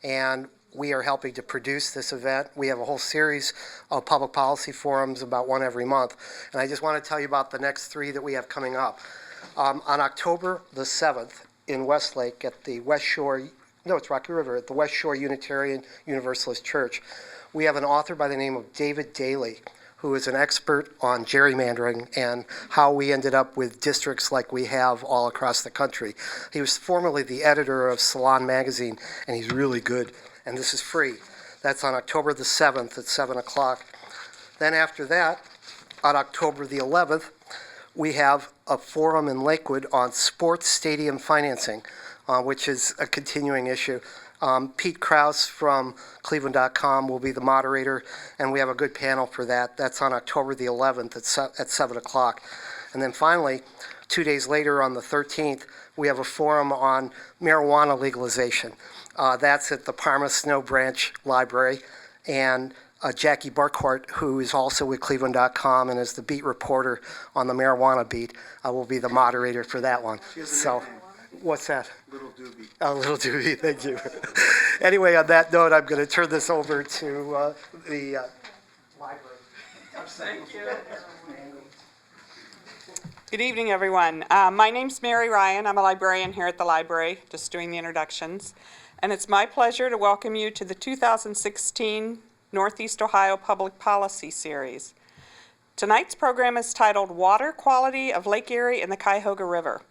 and we are helping to produce this event. We have a whole series of public policy forums, about one every month. And I just want to tell you about the next three that we have coming up. On October the 7th in Westlake at the West Shore, no, it's Rocky River, at the West Shore Unitarian Universalist Church, we have an author by the name of David Daly, who is an expert on gerrymandering and how we ended up with districts like we have all across the country. He was formerly the editor of Salon Magazine, and he's really good. And this is free. That's on October the 7th at 7 o'clock. Then after that, on October the 11th, we have a forum in Lakewood on sports stadium financing, which is a continuing issue. Pete Krause from Cleveland.com will be the moderator, and we have a good panel for that. That's on October the 11th at 7 o'clock. And then finally, 2 days later on the 13th, we have a forum on marijuana legalization. That's at the Parma Snow Branch Library, and Jackie Barkhart, who is also with Cleveland.com and is the beat reporter on the marijuana beat, will be the moderator for that one. So, what's that? Little Doobie. Oh, Little Doobie, thank you. Anyway, on that note, I'm going to turn this over to the library. Thank you. Good evening, everyone. My name's Mary Ryan. I'm a librarian here at the library, just doing the introductions. And it's my pleasure to welcome you to the 2016 Northeast Ohio Public Policy Series. Tonight's program is titled Water Quality of Lake Erie and the Cuyahoga River.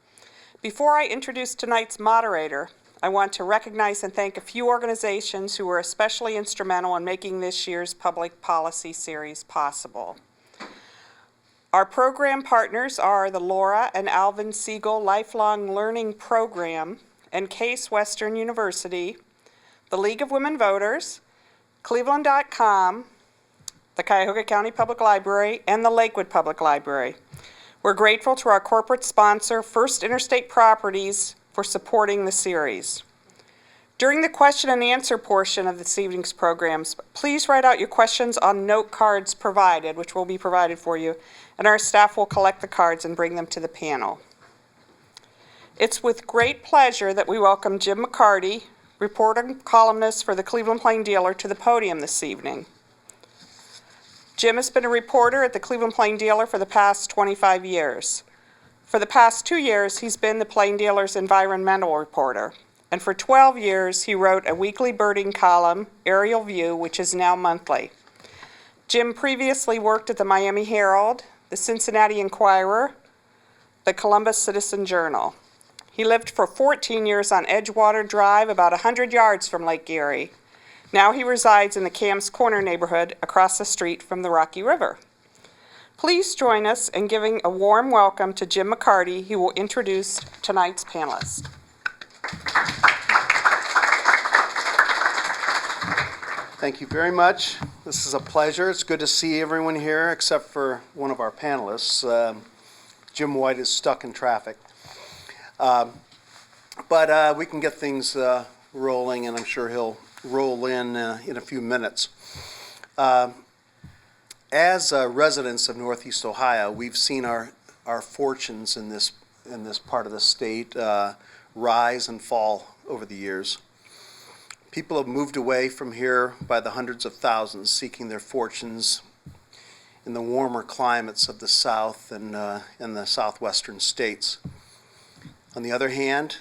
Before I introduce tonight's moderator, I want to recognize and thank a few organizations who were especially instrumental in making this year's Public Policy Series possible. Our program partners are the Laura and Alvin Siegel Lifelong Learning Program and Case Western University, the League of Women Voters, Cleveland.com, the Cuyahoga County Public Library, and the Lakewood Public Library. We're grateful to our corporate sponsor, First Interstate Properties, for supporting the series. During the question and answer portion of this evening's programs, please write out your questions on note cards provided, which will be provided for you, and our staff will collect the cards and bring them to the panel. It's with great pleasure that we welcome Jim McCarty, reporter and columnist for the Cleveland Plain Dealer, to the podium this evening. Jim has been a reporter at the Cleveland Plain Dealer for the past 25 years. For the past 2 years, he's been the Plain Dealer's environmental reporter. And for 12 years, he wrote a weekly birding column, Aerial View, which is now monthly. Jim previously worked at the Miami Herald, the Cincinnati Enquirer, the Columbus Citizen Journal. He lived for 14 years on Edgewater Drive, about 100 yards from Lake Erie. Now he resides in the Cam's Corner neighborhood across the street from the Rocky River. Please join us in giving a warm welcome to Jim McCarty, who will introduce tonight's panelists. Thank you very much. This is a pleasure. It's good to see everyone here except for one of our panelists. Jim White is stuck in traffic. But we can get things rolling, and I'm sure he'll roll in a few minutes. As residents of Northeast Ohio, we've seen our fortunes in this part of the state rise and fall over the years. People have moved away from here by the hundreds of thousands, seeking their fortunes in the warmer climates of the South and the southwestern states. On the other hand,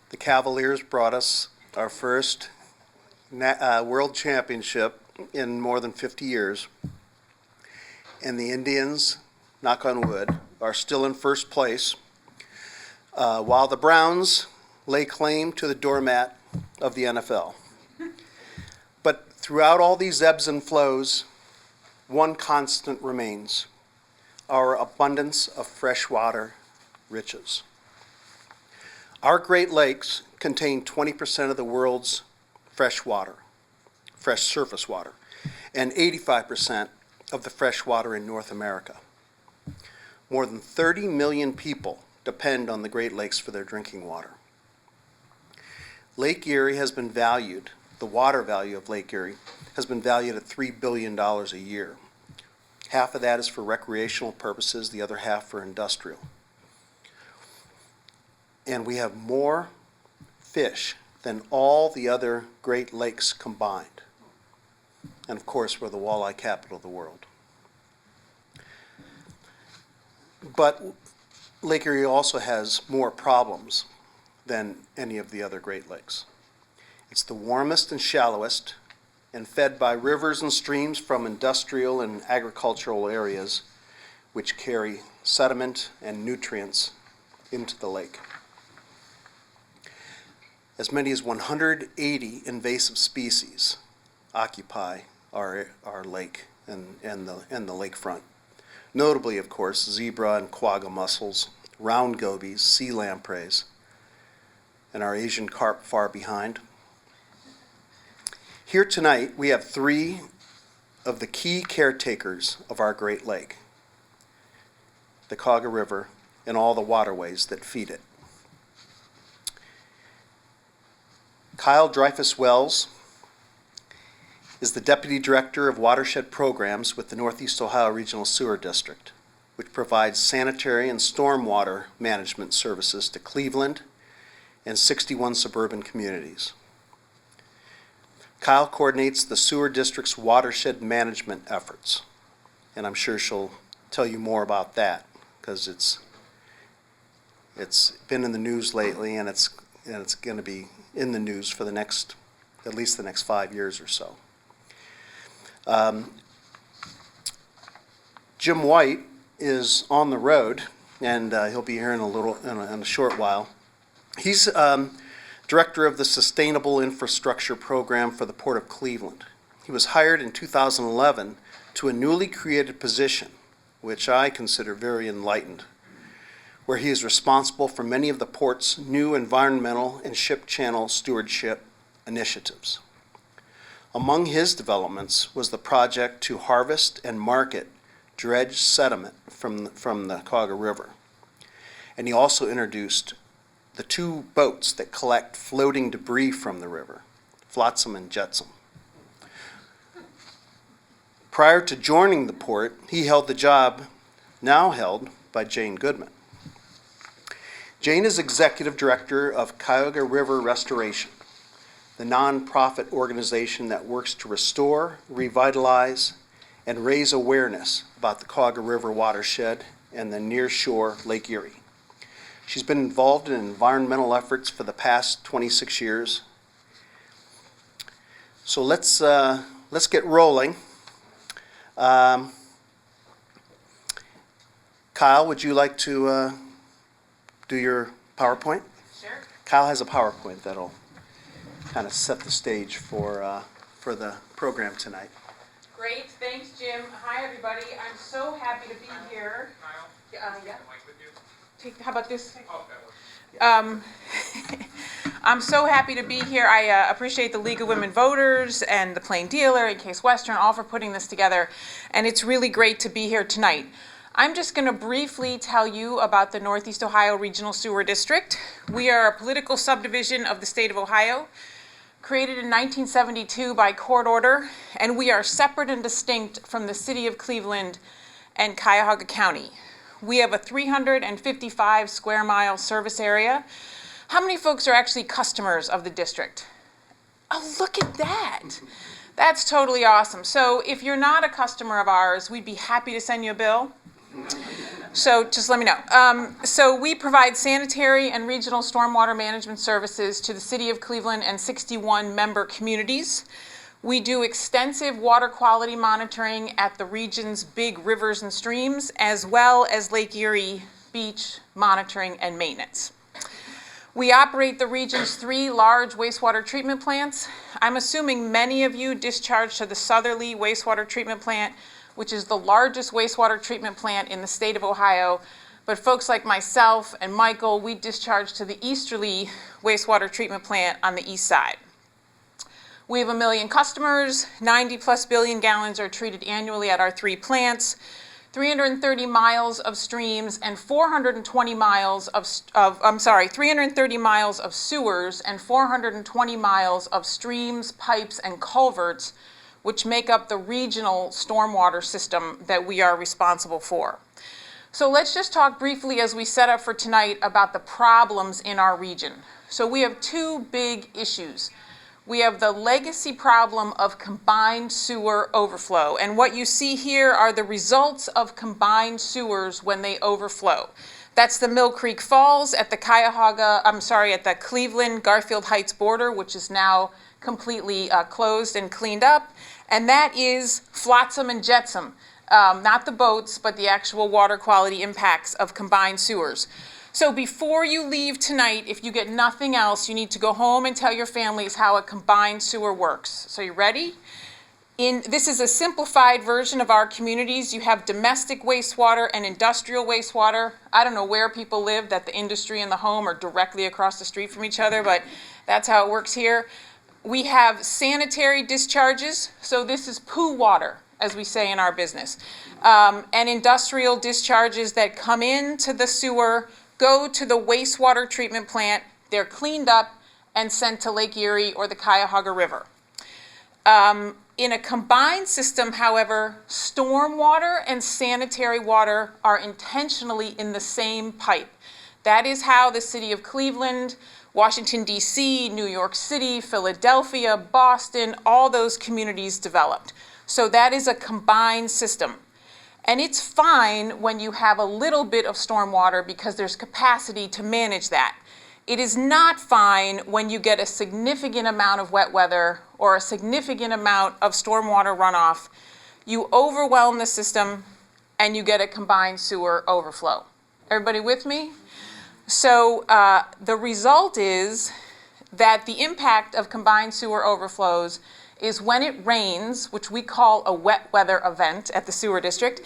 the Cavaliers brought us our first world championship in more than 50 years. And the Indians, knock on wood, are still in first place, while the Browns lay claim to the doormat of the NFL. But throughout all these ebbs and flows, one constant remains: our abundance of freshwater riches. Our Great Lakes contain 20% of the world's fresh surface water, and 85% of the fresh water in North America. More than 30 million people depend on the Great Lakes for their drinking water. Lake Erie has been valued, the water value of Lake Erie has been valued at $3 billion a year. Half of that is for recreational purposes, the other half for industrial. And we have more fish than all the other Great Lakes combined. And of course, we're the walleye capital of the world. But Lake Erie also has more problems than any of the other Great Lakes. It's the warmest and shallowest, and fed by rivers and streams from industrial and agricultural areas, which carry sediment and nutrients into the lake. As many as 180 invasive species occupy our lake and the lakefront. Notably, of course, zebra and quagga mussels, round gobies, sea lampreys, and our Asian carp far behind. Here tonight, we have three of the key caretakers of our Great Lake, the Cuyahoga River and all the waterways that feed it. Kyle Dreyfuss-Wells is the Deputy Director of Watershed Programs with the Northeast Ohio Regional Sewer District, which provides sanitary and stormwater management services to Cleveland and 61 suburban communities. Kyle coordinates the sewer district's watershed management efforts, and I'm sure she'll tell you more about that because it's been in the news lately, and it's going to be in the news for at least the next 5 years or so. Jim White is on the road, and he'll be here in a short while. He's Director of the Sustainable Infrastructure Program for the Port of Cleveland. He was hired in 2011 to a newly created position, which I consider very enlightened, where he is responsible for many of the port's new environmental and ship channel stewardship initiatives. Among his developments was the project to harvest and market dredged sediment from the Cuyahoga River. And he also introduced the two boats that collect floating debris from the river, Flotsam and Jetsam. Prior to joining the port, he held the job now held by Jane Goodman. Jane is Executive Director of Cuyahoga River Restoration, the nonprofit organization that works to restore, revitalize, and raise awareness about the Cuyahoga River watershed and the nearshore Lake Erie. She's been involved in environmental efforts for the past 26 years. So let's get rolling. Kyle, would you like to do your PowerPoint? Sure. Kyle has a PowerPoint that'll kind of set the stage for the program tonight. Great, thanks, Jim. Hi, everybody. I'm so happy to be here. Yeah. How about this? I'm so happy to be here. I appreciate the League of Women Voters and the Plain Dealer and Case Western all for putting this together, and it's really great to be here tonight. I'm just going to briefly tell you about the Northeast Ohio Regional Sewer District. We are a political subdivision of the state of Ohio, created in 1972 by court order, and we are separate and distinct from the city of Cleveland and Cuyahoga County. We have a 355 square mile service area. How many folks are actually customers of the district? Oh, look at that. That's totally awesome. So if you're not a customer of ours, we'd be happy to send you a bill. So just let me know. So we provide sanitary and regional stormwater management services to the city of Cleveland and 61 member communities. We do extensive water quality monitoring at the region's big rivers and streams, as well as Lake Erie beach monitoring and maintenance. We operate the region's 3 large wastewater treatment plants. I'm assuming many of you discharge to the Southerly Wastewater Treatment Plant, which is the largest wastewater treatment plant in the state of Ohio. But folks like myself and Michael, we discharge to the Easterly Wastewater Treatment Plant on the east side. We have 1 million customers, 90+ billion gallons are treated annually at our 3 plants, 330 miles of streams and 330 miles of sewers and 420 miles of streams, pipes, and culverts, which make up the regional stormwater system that we are responsible for. So let's just talk briefly as we set up for tonight about the problems in our region. So we have two big issues. We have the legacy problem of combined sewer overflow. And what you see here are the results of combined sewers when they overflow. That's the Mill Creek Falls at the at the Cleveland-Garfield Heights border, which is now completely closed and cleaned up. And that is flotsam and jetsam, not the boats, but the actual water quality impacts of combined sewers. So before you leave tonight, if you get nothing else, you need to go home and tell your families how a combined sewer works. So you ready? This is a simplified version of our communities. You have domestic wastewater and industrial wastewater. I don't know where people live that the industry and the home are directly across the street from each other, but that's how it works here. We have sanitary discharges, so this is poo water, as we say in our business, and industrial discharges that come into the sewer, go to the wastewater treatment plant, they're cleaned up and sent to Lake Erie or the Cuyahoga River. In a combined system, however, stormwater and sanitary water are intentionally in the same pipe. That is how the city of Cleveland, Washington, D.C., New York City, Philadelphia, Boston, all those communities developed. So that is a combined system. And it's fine when you have a little bit of stormwater because there's capacity to manage that. It is not fine when you get a significant amount of wet weather or a significant amount of stormwater runoff. You overwhelm the system and you get a combined sewer overflow. Everybody with me? So the result is that the impact of combined sewer overflows is when it rains, which we call a wet weather event at the sewer district,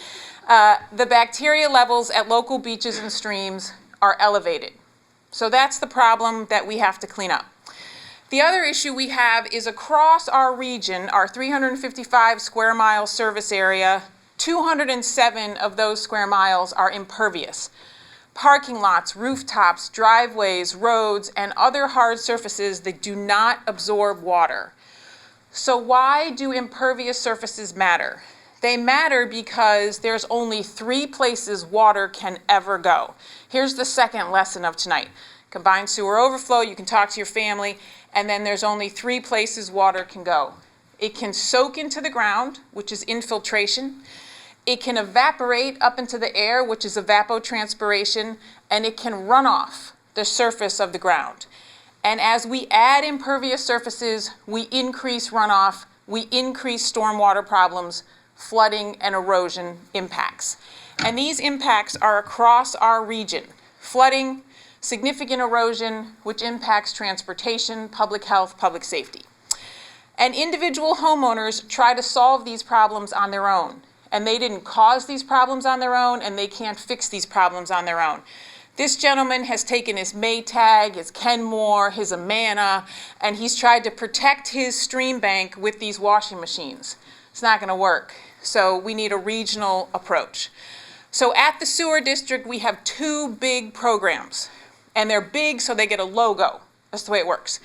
the bacteria levels at local beaches and streams are elevated. So that's the problem that we have to clean up. The other issue we have is across our region, our 355 square mile service area, 207 of those square miles are impervious. Parking lots, rooftops, driveways, roads, and other hard surfaces that do not absorb water. So why do impervious surfaces matter? They matter because there's only 3 places water can ever go. Here's the second lesson of tonight. Combined sewer overflow, you can talk to your family, and then there's only 3 places water can go. It can soak into the ground, which is infiltration. It can evaporate up into the air, which is evapotranspiration, and it can run off the surface of the ground. And as we add impervious surfaces, we increase runoff, we increase stormwater problems, flooding and erosion impacts. And these impacts are across our region. Flooding, significant erosion, which impacts transportation, public health, public safety. And individual homeowners try to solve these problems on their own. And they didn't cause these problems on their own, and they can't fix these problems on their own. This gentleman has taken his Maytag, his Kenmore, his Amana, and he's tried to protect his stream bank with these washing machines. It's not going to work. So we need a regional approach. So at the sewer district, we have 2 big programs. And they're big, so they get a logo. That's the way it works.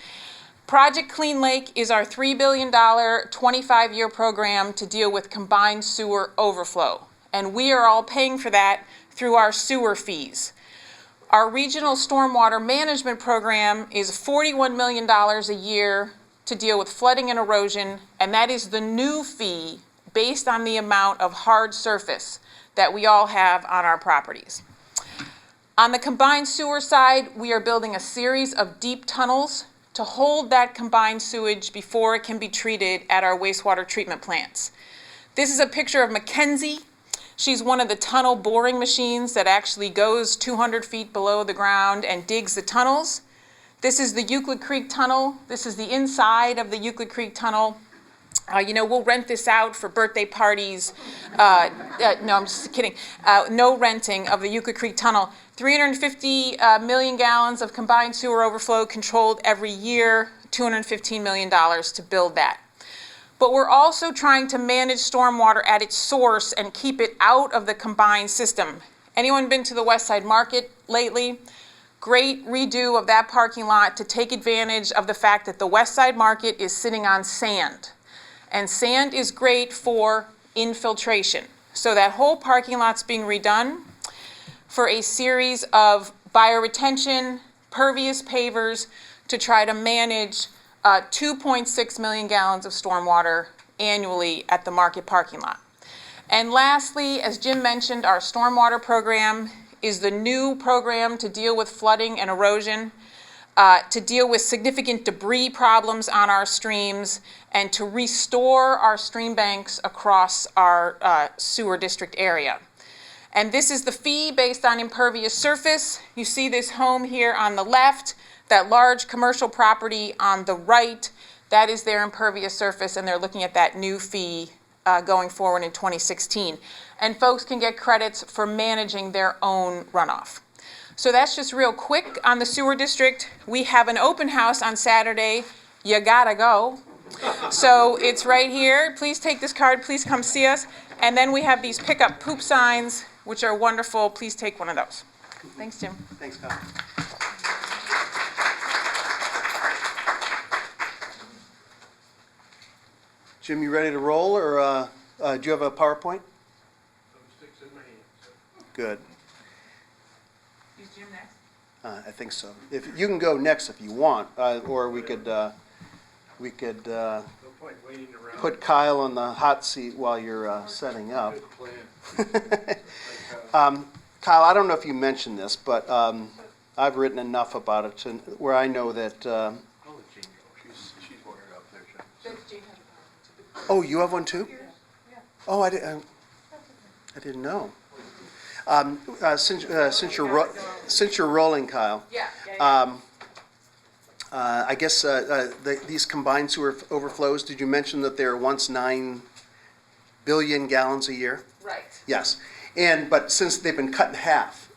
Project Clean Lake is our $3 billion, 25-year program to deal with combined sewer overflow. And we are all paying for that through our sewer fees. Our regional stormwater management program is $41 million a year to deal with flooding and erosion, and that is the new fee based on the amount of hard surface that we all have on our properties. On the combined sewer side, we are building a series of deep tunnels to hold that combined sewage before it can be treated at our wastewater treatment plants. This is a picture of Mackenzie. She's one of the tunnel boring machines that actually goes 200 feet below the ground and digs the tunnels. This is the Euclid Creek Tunnel. This is the inside of the Euclid Creek Tunnel. We'll rent this out for birthday parties. No, I'm just kidding. No renting of the Euclid Creek Tunnel. 350 million gallons of combined sewer overflow controlled every year, $215 million to build that. But we're also trying to manage stormwater at its source and keep it out of the combined system. Anyone been to the West Side Market lately? Great redo of that parking lot to take advantage of the fact that the West Side Market is sitting on sand. And sand is great for infiltration. So that whole parking lot's being redone for a series of bioretention, pervious pavers, to try to manage 2.6 million gallons of stormwater annually at the market parking lot. And lastly, as Jim mentioned, our stormwater program is the new program to deal with flooding and erosion, to deal with significant debris problems on our streams, and to restore our stream banks across our sewer district area. And this is the fee based on impervious surface. You see this home here on the left, that large commercial property on the right, that is their impervious surface, and they're looking at that new fee going forward in 2016. And folks can get credits for managing their own runoff. So that's just real quick on the sewer district. We have an open house on Saturday. You gotta go. So it's right here. Please take this card. Please come see us. And then we have these pick up poop signs, which are wonderful. Please take one of those. Thanks, Jim. Thanks, Kyle. Jim, you ready to roll, or do you have a PowerPoint? Good. Is Jim next? I think so. If you can go next if you want, or we could put Kyle on the hot seat while you're setting up. Kyle, I don't know if you mentioned this, but I've written enough about it to where I know that. She's working up there, Jim. Oh, you have one too? Oh, I didn't know. Since you're rolling, Kyle. I guess these combined sewer overflows. Did you mention that they were once 9 billion gallons a year? Right. Yes, but since they've been cut in half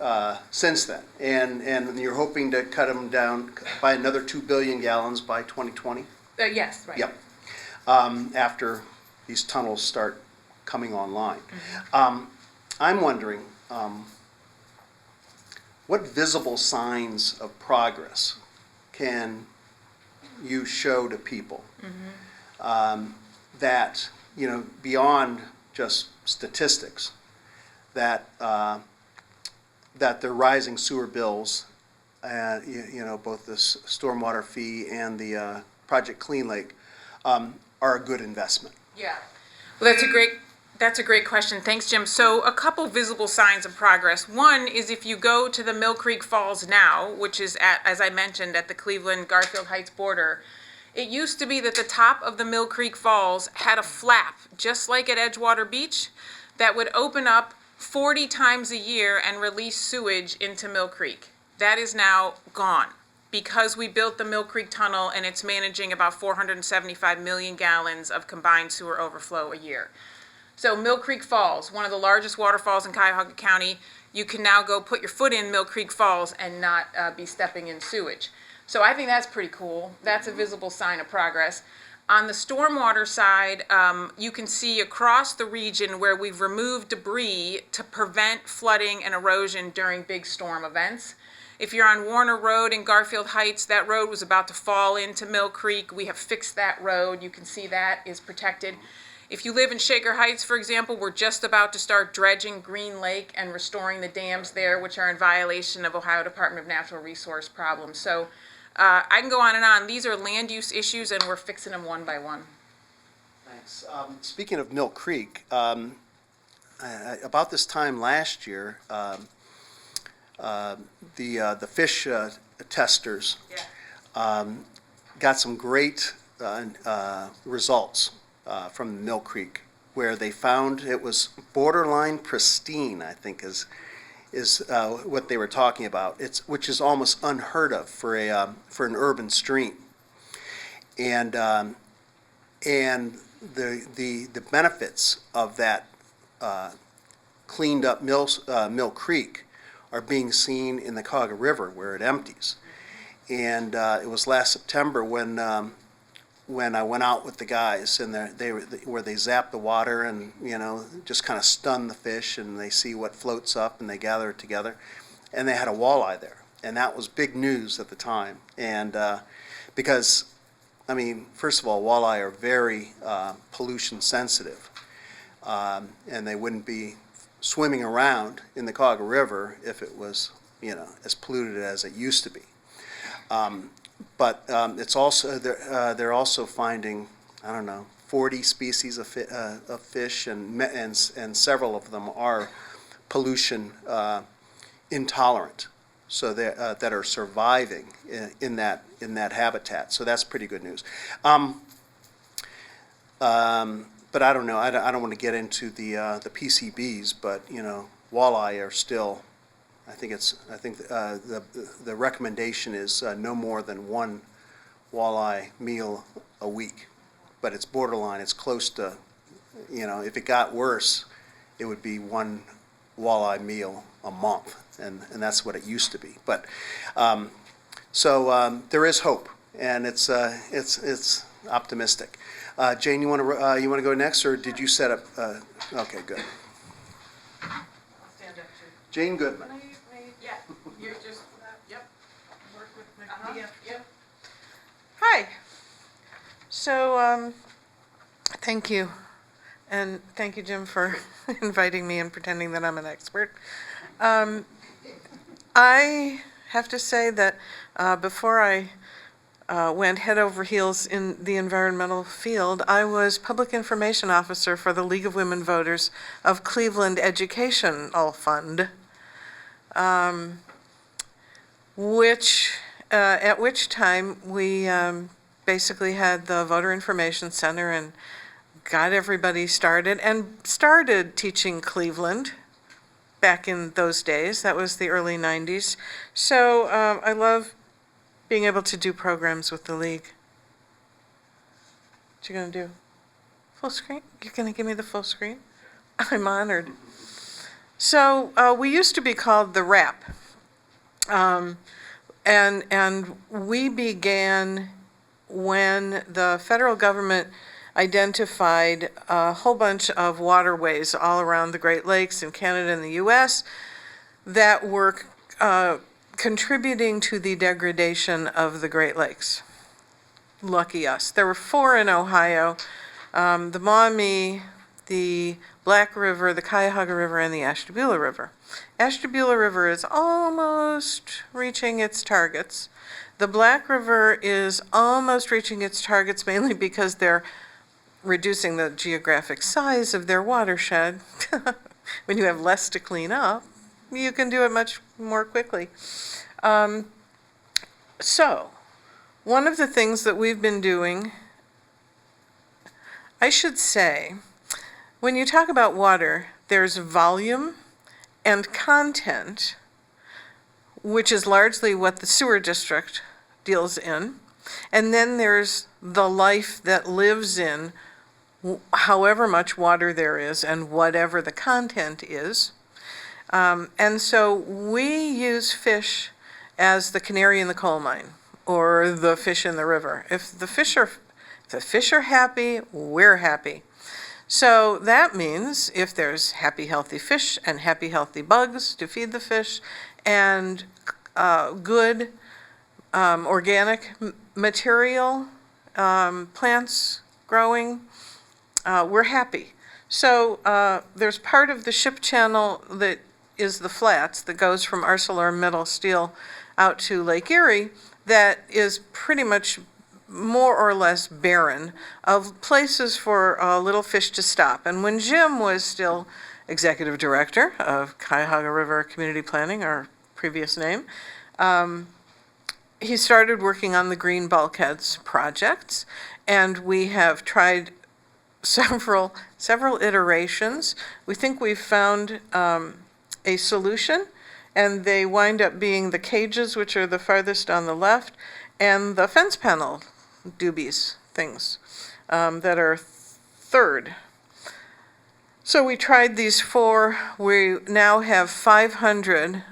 since then, and you're hoping to cut them down by another 2 billion gallons by 2020. Yes, right. Yep. After these tunnels start coming online. I'm wondering, what visible signs of progress can you show to people that, beyond just statistics, that the rising sewer bills, both the stormwater fee and the Project Clean Lake, are a good investment? Yeah. Well, that's a great question. Thanks, Jim. So a couple visible signs of progress. One is if you go to the Mill Creek Falls now, which is as I mentioned, at the Cleveland-Garfield Heights border, it used to be that the top of the Mill Creek Falls had a flap, just like at Edgewater Beach, that would open up 40 times a year and release sewage into Mill Creek. That is now gone, because we built the Mill Creek Tunnel and it's managing about 475 million gallons of combined sewer overflow a year. So Mill Creek Falls, one of the largest waterfalls in Cuyahoga County, you can now go put your foot in Mill Creek Falls and not be stepping in sewage. So I think that's pretty cool. That's a visible sign of progress. On the stormwater side, you can see across the region where we've removed debris to prevent flooding and erosion during big storm events. If you're on Warner Road in Garfield Heights, that road was about to fall into Mill Creek. We have fixed that road. You can see that is protected. If you live in Shaker Heights, for example, we're just about to start dredging Green Lake and restoring the dams there, which are in violation of Ohio Department of Natural Resource problems. So I can go on and on. These are land use issues, and we're fixing them one by one. Thanks. Speaking of Mill Creek, about this time last year, the fish testers got some great results from Mill Creek, where they found it was borderline pristine, I think is what they were talking about. Which is almost unheard of for an urban stream, and the benefits of that cleaned up Mill Creek are being seen in the Cuyahoga River where it empties. And it was last September when I went out with the guys and where they zap the water and just kind of stun the fish, and they see what floats up and they gather it together, and they had a walleye there, and that was big news at the time. And because first of all, walleye are very pollution sensitive, and they wouldn't be swimming around in the Cuyahoga River if it was as polluted as it used to be. But it's also, they're also finding, I don't know, 40 species of fish, and several of them are pollution intolerant, so that are surviving in that habitat. So that's pretty good news. But I don't know. I don't want to get into the PCBs, but walleye are still. I think the recommendation is no more than one walleye meal a week, but it's borderline. It's close to, if it got worse, it would be one walleye meal a month, and that's what it used to be. But so there is hope, and it's optimistic. Jane, you want to go next, or did you set up? Okay, good. Stand up too. Jane Goodman. Yeah, you're just, yep. Work with McCarty. Yep. Hi. So, thank you. And thank you, Jim, for inviting me and pretending that I'm an expert. I have to say that before I went head over heels in the environmental field, I was public information officer for the League of Women Voters of Cleveland Educational Fund, at which time we basically had the Voter Information Center and got everybody started teaching Cleveland back in those days. That was the early 90s. So I love being able to do programs with the league. What you gonna do? Full screen? You're gonna give me the full screen? I'm honored. So we used to be called the RAP. And we began when the federal government identified a whole bunch of waterways all around the Great Lakes in Canada and the U.S. that were contributing to the degradation of the Great Lakes. Lucky us. There were 4 in Ohio, the Maumee, the Black River, the Cuyahoga River, and the Ashtabula River. Ashtabula River is almost reaching its targets. The Black River is almost reaching its targets mainly because they're reducing the geographic size of their watershed. When you have less to clean up, you can do it much more quickly. So, one of the things that we've been doing, I should say, when you talk about water, there's volume and content, which is largely what the sewer district deals in. And then there's the life that lives in however much water there is and whatever the content is. And so we use fish as the canary in the coal mine, or the fish in the river. If the fish are happy, we're happy. So that means if there's happy, healthy fish and happy, healthy bugs to feed the fish, and good organic material, plants growing, we're happy. So there's part of the ship channel that is the flats that goes from ArcelorMittal steel out to Lake Erie that is pretty much more or less barren of places for little fish to stop. And when Jim was still executive director of Cuyahoga River Community Planning, our previous name, he started working on the Green Bulkheads projects, and we have tried several iterations. We think we've found a solution, and they wind up being the cages, which are the farthest on the left, and the fence panel doobies things that are third. So we tried these 4. We now have 500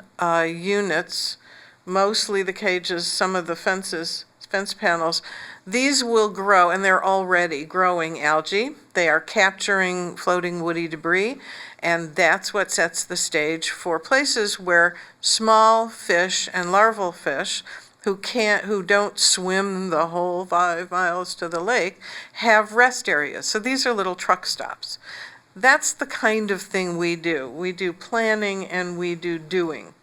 units, mostly the cages, some of the fence panels. These will grow, and they're already growing algae. They are capturing floating woody debris, and that's what sets the stage for places where small fish and larval fish who don't swim the whole 5 miles to the lake have rest areas. So these are little truck stops. That's the kind of thing we do. We do planning and we do doing.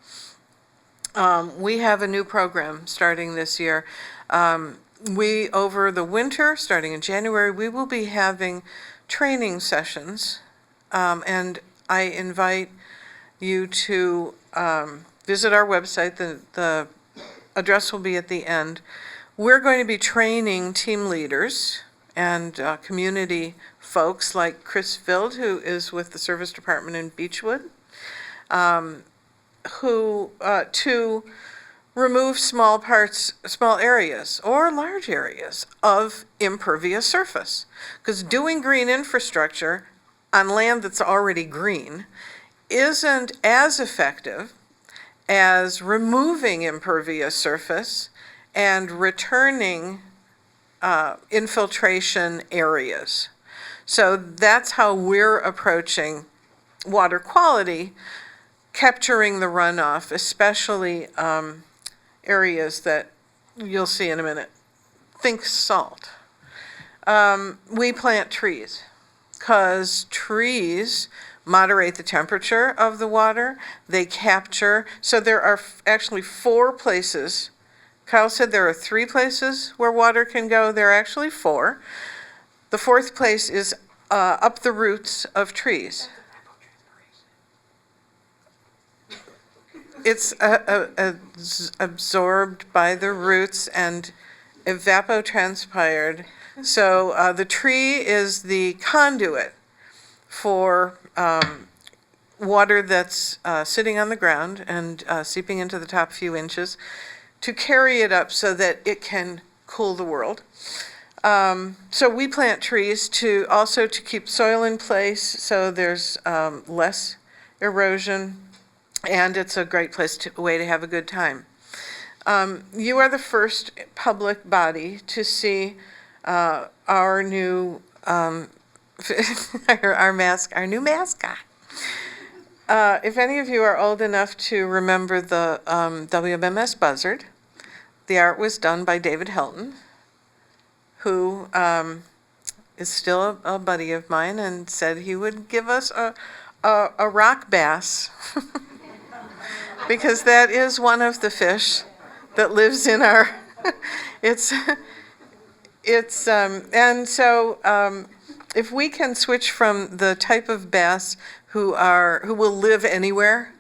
We have a new program starting this year. We, over the winter, starting in January, we will be having training sessions, and I invite you to visit our website. The address will be at the end. We're going to be training team leaders and community folks like Chris Field, who is with the Service Department in Beechwood, who to remove small areas or large areas of impervious surface. Because doing green infrastructure on land that's already green isn't as effective as removing impervious surface and returning infiltration areas. So that's how we're approaching water quality, capturing the runoff, especially areas that you'll see in a minute. Think salt. We plant trees because trees moderate the temperature of the water. They capture. So there are actually 4 places. Kyle said there are 3 places where water can go. There are actually 4. The 4th place is up the roots of trees. It's absorbed by the roots and evapotranspired. So the tree is the conduit for water that's sitting on the ground and seeping into the top few inches to carry it up so that it can cool the world. So we plant trees to also to keep soil in place so there's less erosion, and it's a great way to have a good time. You are the first public body to see our new our new mascot. If any of you are old enough to remember the WMMS buzzard, the art was done by David Helton, who is still a buddy of mine, and said he would give us a rock bass. Because that is one of the fish that lives in our, and so if we can switch from the type of bass who will live anywhere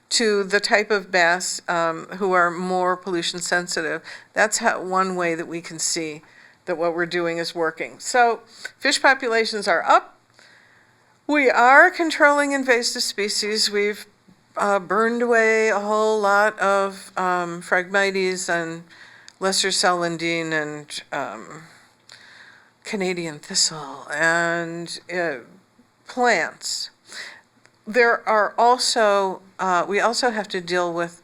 to the type of bass who are more pollution sensitive, that's one way that we can see that what we're doing is working. So fish populations are up. We are controlling invasive species. We've burned away a whole lot of Phragmites and lesser celandine and Canadian thistle and plants. There are also, we also have to deal with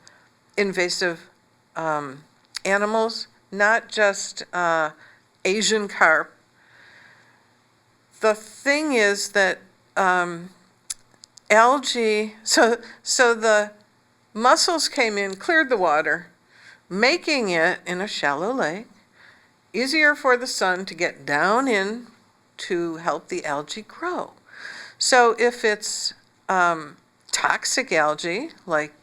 invasive animals, not just Asian carp. The thing is that algae, so the mussels came in, cleared the water, making it, in a shallow lake, easier for the sun to get down in to help the algae grow. So if it's toxic algae, like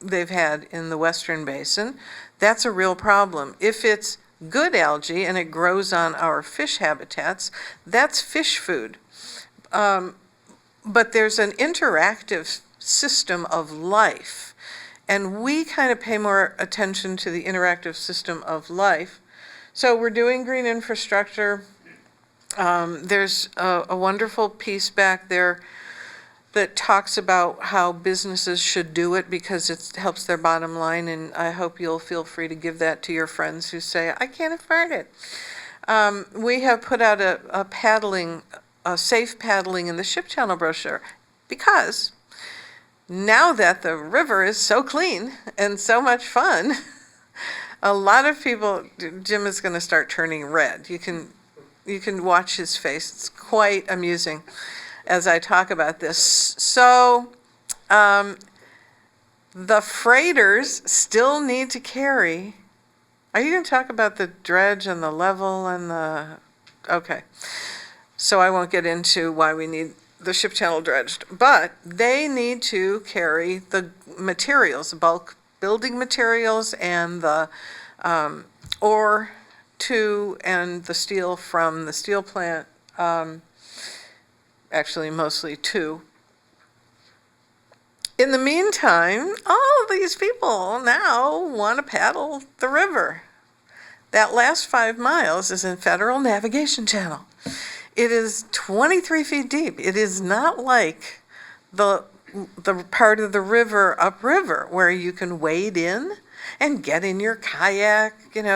they've had in the Western Basin, that's a real problem. If it's good algae and it grows on our fish habitats, that's fish food. But there's an interactive system of life, and we kind of pay more attention to the interactive system of life. So we're doing green infrastructure. There's a wonderful piece back there that talks about how businesses should do it because it helps their bottom line, and I hope you'll feel free to give that to your friends who say, I can't afford it. We have put out a safe paddling in the ship channel brochure, because now that the river is so clean and so much fun, a lot of people, Jim is going to start turning red. You can watch his face. It's quite amusing as I talk about this. So the freighters still need to carry. Are you going to talk about the dredge and the level and the, okay. So I won't get into why we need the ship channel dredged, but they need to carry the materials, the bulk building materials and the ore to and the steel from the steel plant, actually mostly to. In the meantime, all of these people now want to paddle the river. That last 5 miles is in Federal Navigation Channel. It is 23 feet deep. It is not like the part of the river upriver where you can wade in and get in your kayak,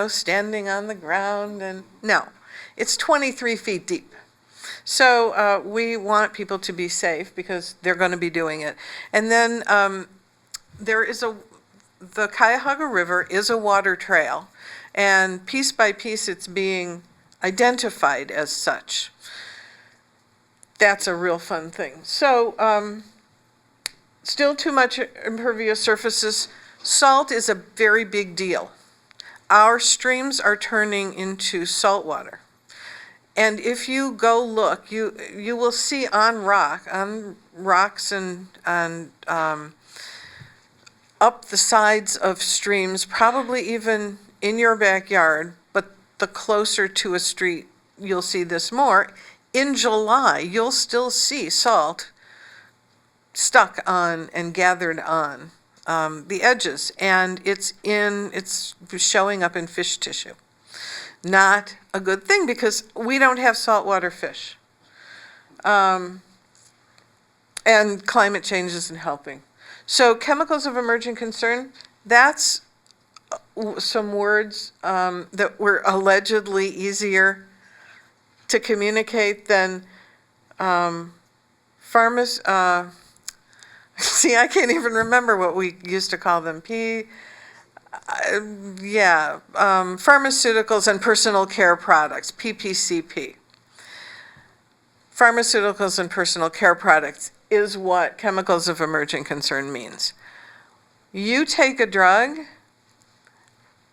standing on the ground. And no, it's 23 feet deep. So we want people to be safe because they're going to be doing it. And then the Cuyahoga River is a water trail, and piece by piece it's being identified as such. That's a real fun thing. So still too much impervious surfaces. Salt is a very big deal. Our streams are turning into salt water. And if you go look, you will see on rocks and up the sides of streams, probably even in your backyard, but the closer to a street, you'll see this more. In July, you'll still see salt stuck on and gathered on the edges, and it's showing up in fish tissue. Not a good thing because we don't have saltwater fish. And climate change isn't helping. So chemicals of emerging concern, that's some words that were allegedly easier to communicate than see, I can't even remember what we used to call them. Pharmaceuticals and personal care products, PPCP. Pharmaceuticals and personal care products is what chemicals of emerging concern means. You take a drug,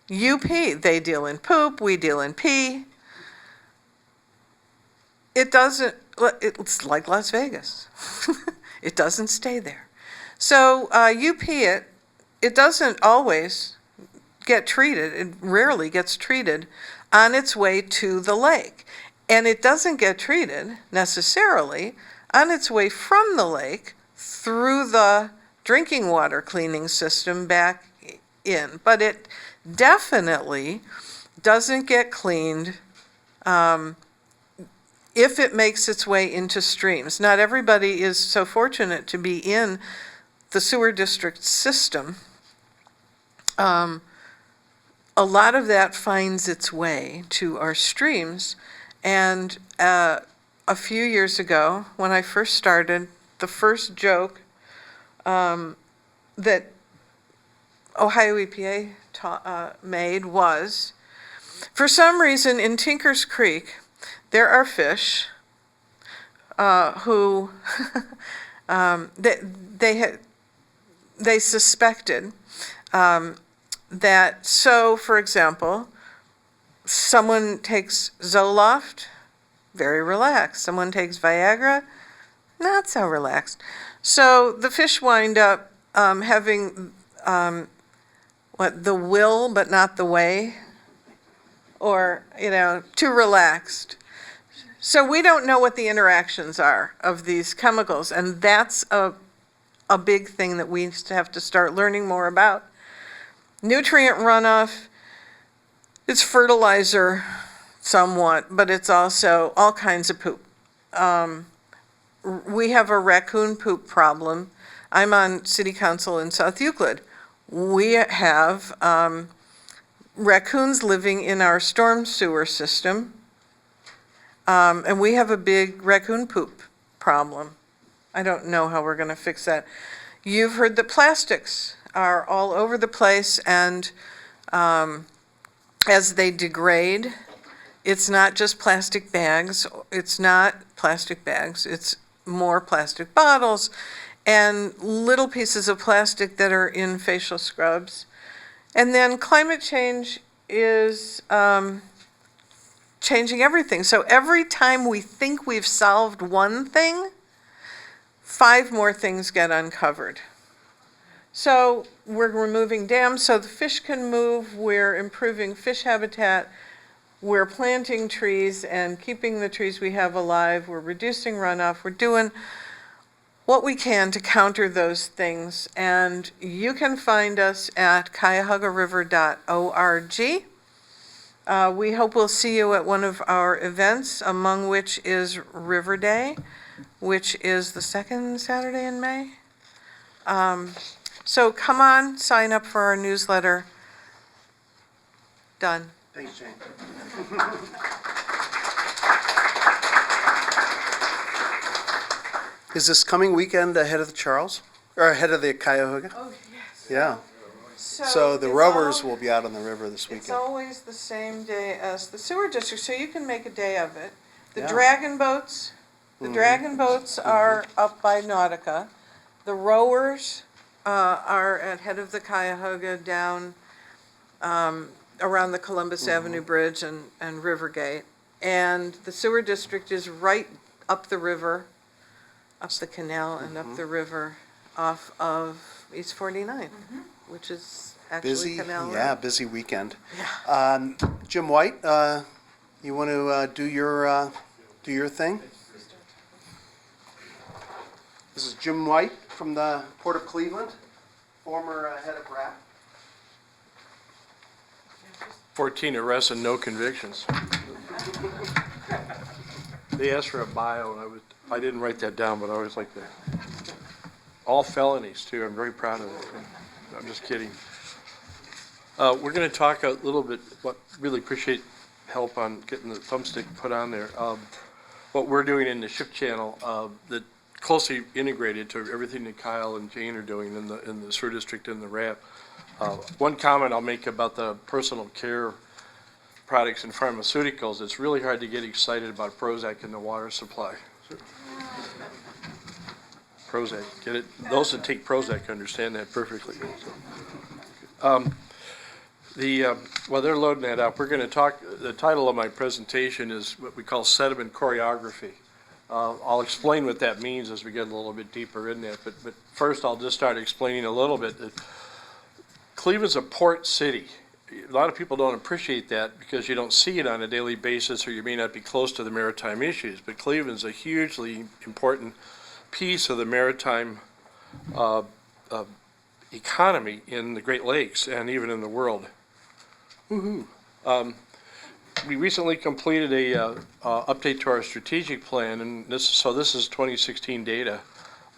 you pee. They deal in poop, we deal in pee. It's like Las Vegas. It doesn't stay there. So you pee it, it doesn't always get treated, it rarely gets treated on its way to the lake. And it doesn't get treated necessarily on its way from the lake through the drinking water cleaning system back in. But it definitely doesn't get cleaned if it makes its way into streams. Not everybody is so fortunate to be in the sewer district system. A lot of that finds its way to our streams. And a few years ago, when I first started, the first joke that Ohio EPA made was, for some reason in Tinker's Creek, there are fish who they suspected that, so for example, someone takes Zoloft, very relaxed. Someone takes Viagra, not so relaxed. So the fish wind up having the will but not the way, or too relaxed. So we don't know what the interactions are of these chemicals, and that's a big thing that we have to start learning more about. Nutrient runoff, it's fertilizer somewhat, but it's also all kinds of poop. We have a raccoon poop problem. I'm on city council in South Euclid. We have raccoons living in our storm sewer system, and we have a big raccoon poop problem. I don't know how we're going to fix that. You've heard that plastics are all over the place, and as they degrade, it's not just plastic bags. It's not plastic bags. It's more plastic bottles and little pieces of plastic that are in facial scrubs. And then climate change is changing everything. So every time we think we've solved one thing, 5 more things get uncovered. So we're removing dams so the fish can move, we're improving fish habitat, we're planting trees and keeping the trees we have alive, we're reducing runoff, we're doing what we can to counter those things. And you can find us at cuyahoga-river.org. We hope we'll see you at one of our events, among which is River Day, which is the second Saturday in May. So come on, sign up for our newsletter. Done. Thanks, Jane. Is this coming weekend ahead of the Charles? Or ahead of the Cuyahoga? Oh, yes. Yeah. So the rowers will be out on the river this It's weekend. always the same day as the sewer district, so you can make a day of it. The Yeah. dragon boats, are up by Nautica. The rowers are at head of the Cuyahoga down around the Columbus Avenue Bridge and Rivergate. And the sewer district is right up the river, up the canal and up the river off of East 49, which is actually Busy, Canal Road. yeah, busy weekend. Jim White, you want to do your thing? This is Jim White from the Port of Cleveland, former head of RAP. 14 arrests and no convictions. They asked for a bio, and I didn't write that down, but I always like that. All felonies, too. I'm very proud of that. I'm just kidding. We're going to talk a little bit, but really appreciate help on getting the thumbstick put on there. What we're doing in the ship channel that closely integrated to everything that Kyle and Jane are doing in the sewer district and the RAP. One comment I'll make about the personal care products and pharmaceuticals, it's really hard to get excited about Prozac in the water supply. Prozac, get it? Those that take Prozac understand that perfectly. While they're loading that up, we're going to talk, the title of my presentation is what we call sediment choreography. I'll explain what that means as we get a little bit deeper in that, but first I'll just start explaining a little bit that Cleveland's a port city. A lot of people don't appreciate that because you don't see it on a daily basis or you may not be close to the maritime issues, but Cleveland's a hugely important piece of the maritime economy in the Great Lakes and even in the world. Woohoo! We recently completed a update to our strategic plan, and this is 2016 data.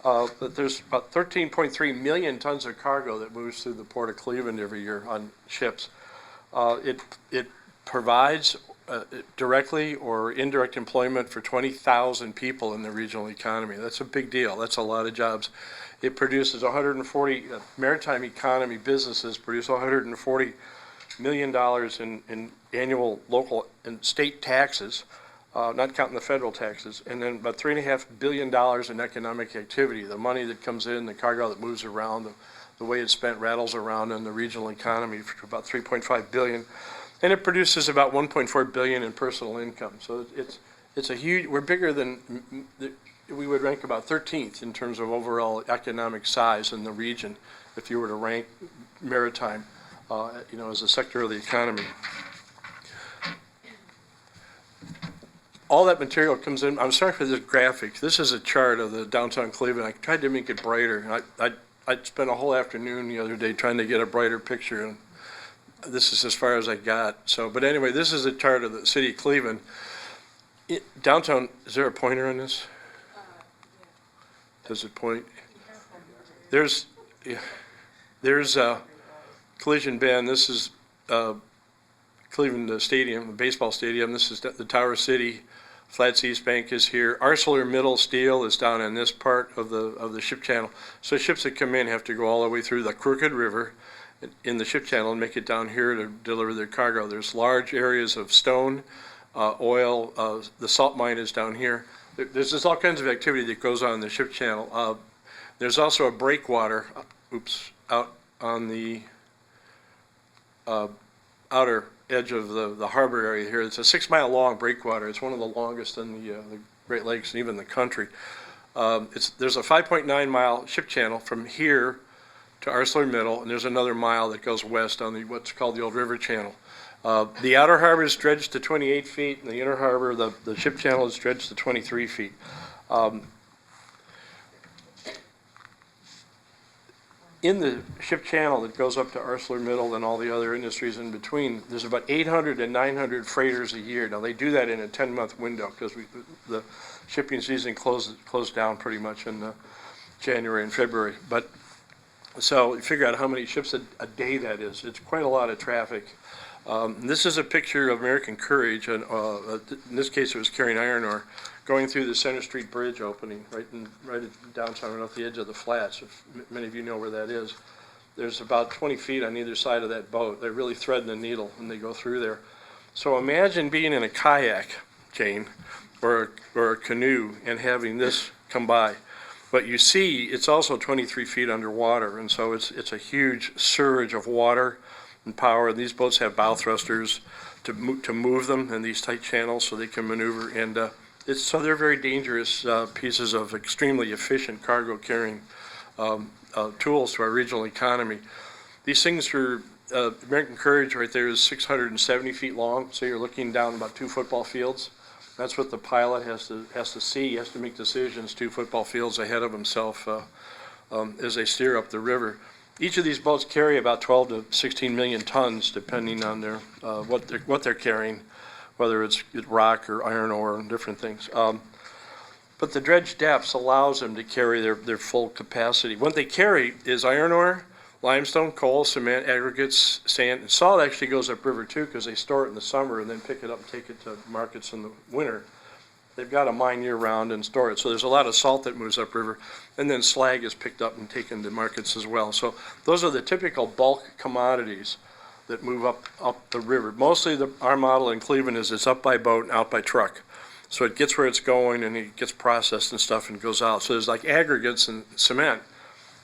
But there's about 13.3 million tons of cargo that moves through the Port of Cleveland every year on ships. It provides directly or indirect employment for 20,000 people in the regional economy. That's a big deal. That's a lot of jobs. It produces 140 maritime economy businesses produce $140 million in annual local and state taxes, not counting the federal taxes, and then about $3.5 billion in economic activity. The money that comes in, the cargo that moves around, the way it's spent rattles around in the regional economy for about $3.5 billion. And it produces about $1.4 billion in personal income. So it's a huge, we're bigger than, we would rank about 13th in terms of overall economic size in the region if you were to rank maritime, as a sector of the economy. All that material comes in. I'm sorry for this graphic. This is a chart of the downtown Cleveland. I tried to make it brighter. I spent a whole afternoon the other day trying to get a brighter picture, and this is as far as I got. So, but anyway, this is a chart of the city of Cleveland. Downtown, is there a pointer on this? Does it point? There's Collision Bend. This is Cleveland Stadium, the baseball stadium. This is the Tower City. Flats East Bank is here. Arcelor Middle Steel is down in this part of the ship channel. So ships that come in have to go all the way through the Crooked River in the ship channel and make it down here to deliver their cargo. There's large areas of stone, oil. The salt mine is down here. There's just all kinds of activity that goes on in the ship channel. There's also a breakwater, out on the outer edge of the harbor area here. It's a 6-mile long breakwater. It's one of the longest in the Great Lakes and even the country. There's a 5.9 mile ship channel from here to ArcelorMittal, and there's another mile that goes west on what's called the Old River Channel. The outer harbor is dredged to 28 feet, and the inner harbor, the ship channel, is dredged to 23 feet. In the ship channel that goes up to ArcelorMittal and all the other industries in between, there's about 800 to 900 freighters a year. Now, they do that in a 10-month window because the shipping season closed down pretty much in January and February. But so you figure out how many ships a day that is. It's quite a lot of traffic. This is a picture of American Courage, and in this case it was carrying iron ore, going through the Center Street Bridge opening right in downtown, right off the edge of the flats. If many of you know where that is. There's about 20 feet on either side of that boat. They're really threading the needle when they go through there. So imagine being in a kayak, Jane, or a canoe, and having this come by. But you see, it's also 23 feet underwater, and so it's a huge surge of water and power. And these boats have bow thrusters to move them in these tight channels so they can maneuver. And so they're very dangerous pieces of extremely efficient cargo carrying tools to our regional economy. These things are, American Courage right there is 670 feet long, so you're looking down about 2 football fields. That's what the pilot has to see. He has to make decisions 2 football fields ahead of himself as they steer up the river. Each of these boats carry about 12 to 16 million tons, depending on their what they're carrying, whether it's rock or iron ore and different things. But the dredge depths allows them to carry their full capacity. What they carry is iron ore, limestone, coal, cement, aggregates, sand, and salt actually goes upriver too because they store it in the summer and then pick it up and take it to markets in the winter. They've got a mine year-round and store it. So there's a lot of salt that moves upriver, and then slag is picked up and taken to markets as well. So those are the typical bulk commodities that move up the river. Mostly our model in Cleveland is it's up by boat and out by truck. So it gets where it's going and it gets processed and stuff and goes out. So there's like aggregates and cement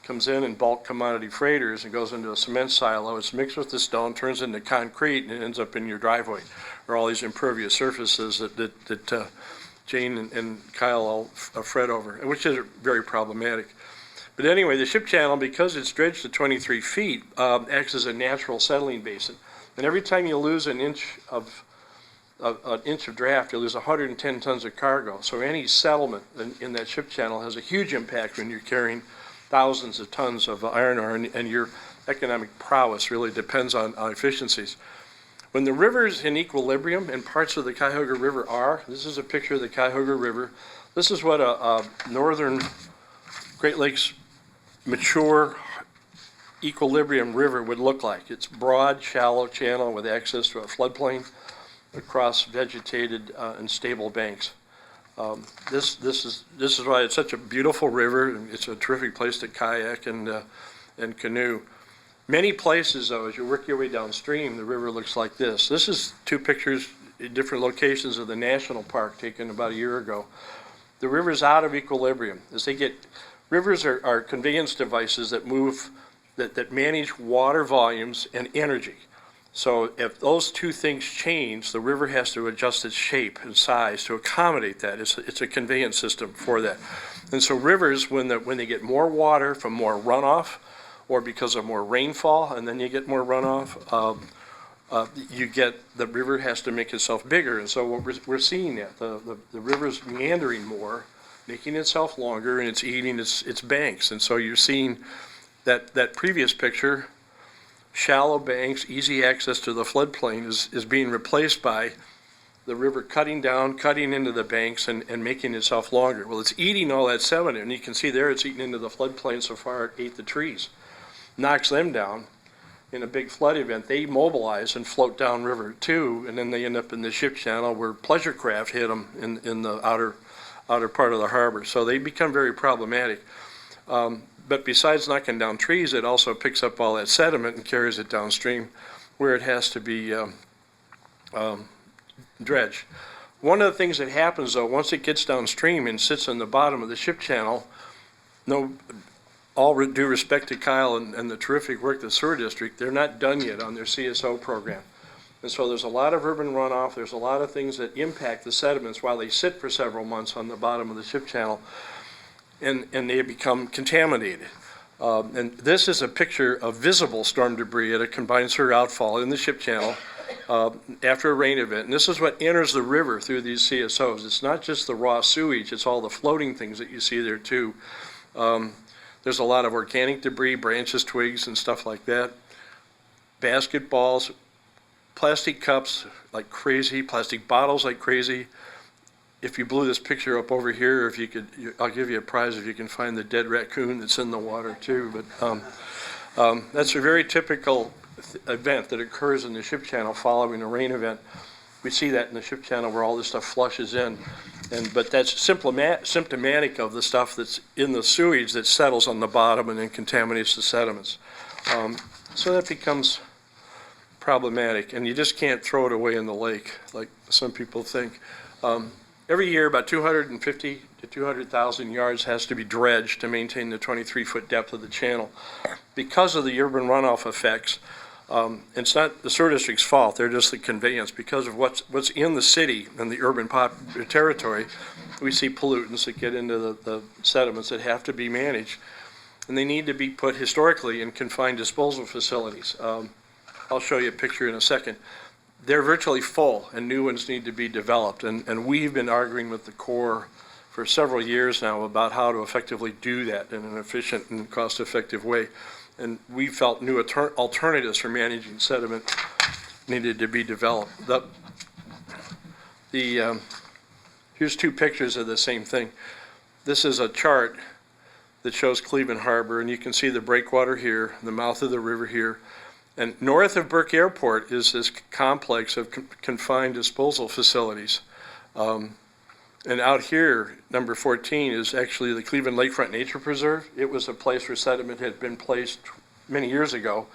comes in bulk commodity freighters and goes into a cement silo. It's mixed with the stone, turns into concrete, and it ends up in your driveway or all these impervious surfaces that Jane and Kyle all fret over, which is very problematic. But anyway, the ship channel, because it's dredged to 23 feet, acts as a natural settling basin. And every time you lose an inch of draft, you lose 110 tons of cargo. So any settlement in that ship channel has a huge impact when you're carrying thousands of tons of iron ore, and your economic prowess really depends on efficiencies. When the river's in equilibrium, and parts of the Cuyahoga River are, this is a picture of the Cuyahoga River. This is what a northern Great Lakes mature equilibrium river would look like. It's broad, shallow channel with access to a floodplain across vegetated and stable banks. This is why it's such a beautiful river. It's a terrific place to kayak and canoe. Many places, though, as you work your way downstream, the river looks like this. This is 2 pictures in different locations of the national park taken about a year ago. The river's out of equilibrium. Rivers are conveyance devices that that manage water volumes and energy. So if those 2 things change, the river has to adjust its shape and size to accommodate that. It's a conveyance system for that. And so rivers, when they get more water from more runoff, or because of more rainfall, and then you get more runoff, the river has to make itself bigger. And so what we're seeing that the river's meandering more, making itself longer, and it's eating its banks. And so you're seeing that previous picture, shallow banks, easy access to the floodplain is being replaced by the river cutting into the banks and making itself longer. Well, it's eating all that sediment, and you can see there it's eating into the floodplain so far it ate the trees. Knocks them down. In a big flood event, they mobilize and float downriver too, and then they end up in the ship channel where pleasure craft hit them in the outer part of the harbor. So they become very problematic. But besides knocking down trees, it also picks up all that sediment and carries it downstream where it has to be dredged. One of the things that happens, though, once it gets downstream and sits on the bottom of the ship channel, all due respect to Kyle and the terrific work of the Sewer District, they're not done yet on their CSO program. And so there's a lot of urban runoff, there's a lot of things that impact the sediments while they sit for several months on the bottom of the ship channel, and they become contaminated. And this is a picture of visible storm debris at a combined sewer outfall in the ship channel after a rain event. And this is what enters the river through these CSOs. It's not just the raw sewage, it's all the floating things that you see there too. There's a lot of organic debris, branches, twigs, and stuff like that. Basketballs, plastic cups like crazy, plastic bottles like crazy. If you blew this picture up over here, if you could, I'll give you a prize if you can find the dead raccoon that's in the water too. But that's a very typical event that occurs in the ship channel following a rain event. We see that in the ship channel where all this stuff flushes in. But that's symptomatic of the stuff that's in the sewage that settles on the bottom and then contaminates the sediments. So that becomes problematic, and you just can't throw it away in the lake like some people think. Every year, about 250 to 200,000 yards has to be dredged to maintain the 23-foot depth of the channel. Because of the urban runoff effects, it's not the sewer district's fault, they're just the conveyance. Because of what's in the city and the urban territory, we see pollutants that get into the sediments that have to be managed. And they need to be put historically in confined disposal facilities. I'll show you a picture in a second. They're virtually full, and new ones need to be developed. And we've been arguing with the Corps for several years now about how to effectively do that in an efficient and cost-effective way. And we felt new alternatives for managing sediment needed to be developed. Here's two pictures of the same thing. This is a chart that shows Cleveland Harbor, and you can see the breakwater here, the mouth of the river here. And north of Burke Airport is this complex of confined disposal facilities. And out here, number 14, is actually the Cleveland Lakefront Nature Preserve. It was a place where sediment had been placed many years ago,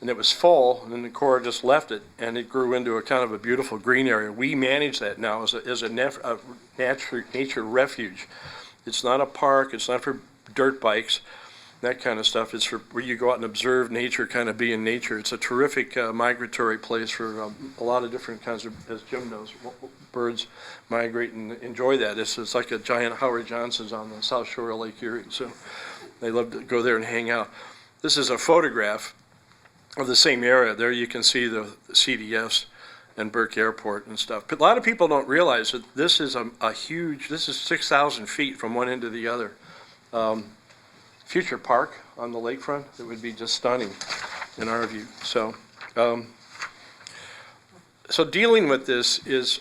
and it was full, and then the Corps just left it, and it grew into a kind of a beautiful green area. We manage that now as a nature refuge. It's not a park, it's not for dirt bikes, that kind of stuff. It's for where you go out and observe nature, kind of be in nature. It's a terrific migratory place for a lot of different kinds of, as Jim knows, birds migrate and enjoy that. It's like a giant Howard Johnson's on the south shore of Lake Erie, so they love to go there and hang out. This is a photograph of the same area. There you can see the CDFs and Burke Airport and stuff. But a lot of people don't realize that this is a huge, this is 6,000 feet from one end to the other. Future park on the lakefront that would be just stunning in our view. So, so dealing with this is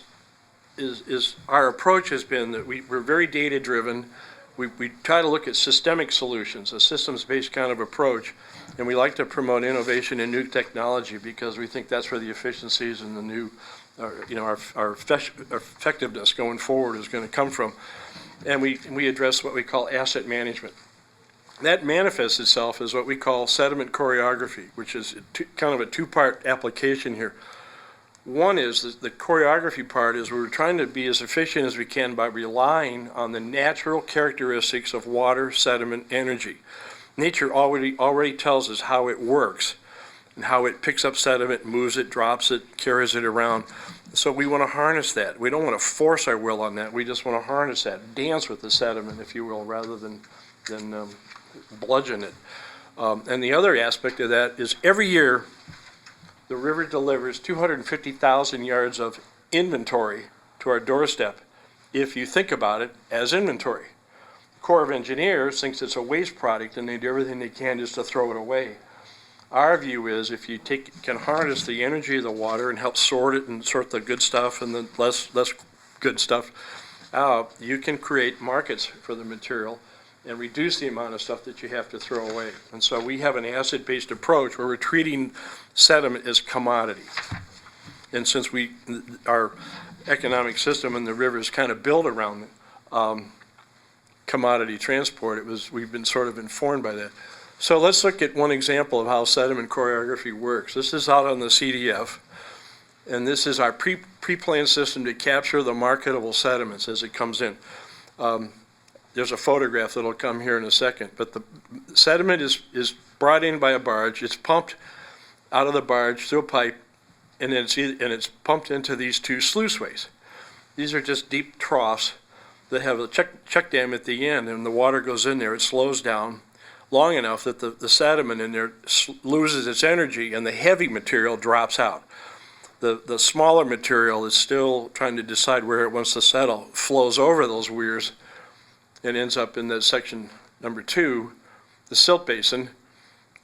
our approach has been that we're very data driven. We try to look at systemic solutions, a systems-based kind of approach, and we like to promote innovation and new technology because we think that's where the efficiencies and the new, our effectiveness going forward is going to come from. And we address what we call asset management. That manifests itself as what we call sediment choreography, which is kind of a two-part application here. One is the choreography part is we're trying to be as efficient as we can by relying on the natural characteristics of water, sediment, energy. Nature already tells us how it works and how it picks up sediment, moves it, drops it, carries it around. So we want to harness that. We don't want to force our will on that. We just want to harness that, dance with the sediment, if you will, rather than bludgeon it. And the other aspect of that is every year the river delivers 250,000 yards of inventory to our doorstep, if you think about it as inventory. The Corps of Engineers thinks it's a waste product and they do everything they can just to throw it away. Our view is if you can harness the energy of the water and help sort it and sort the good stuff and the less good stuff out, you can create markets for the material and reduce the amount of stuff that you have to throw away. And so we have an asset-based approach where we're treating sediment as commodity. And since our economic system and the river is kind of built around commodity transport, we've been sort of informed by that. So let's look at one example of how sediment choreography works. This is out on the CDF, and this is our pre-planned system to capture the marketable sediments as it comes in. There's a photograph that'll come here in a second, but the sediment is brought in by a barge. It's pumped out of the barge through a pipe, and then it's pumped into these two sluiceways. These are just deep troughs that have a check dam at the end, and the water goes in there. It slows down, long enough that the sediment in there loses its energy and the heavy material drops out. The smaller material is still trying to decide where it wants to settle, flows over those weirs, and ends up in that section number 2, the silt basin,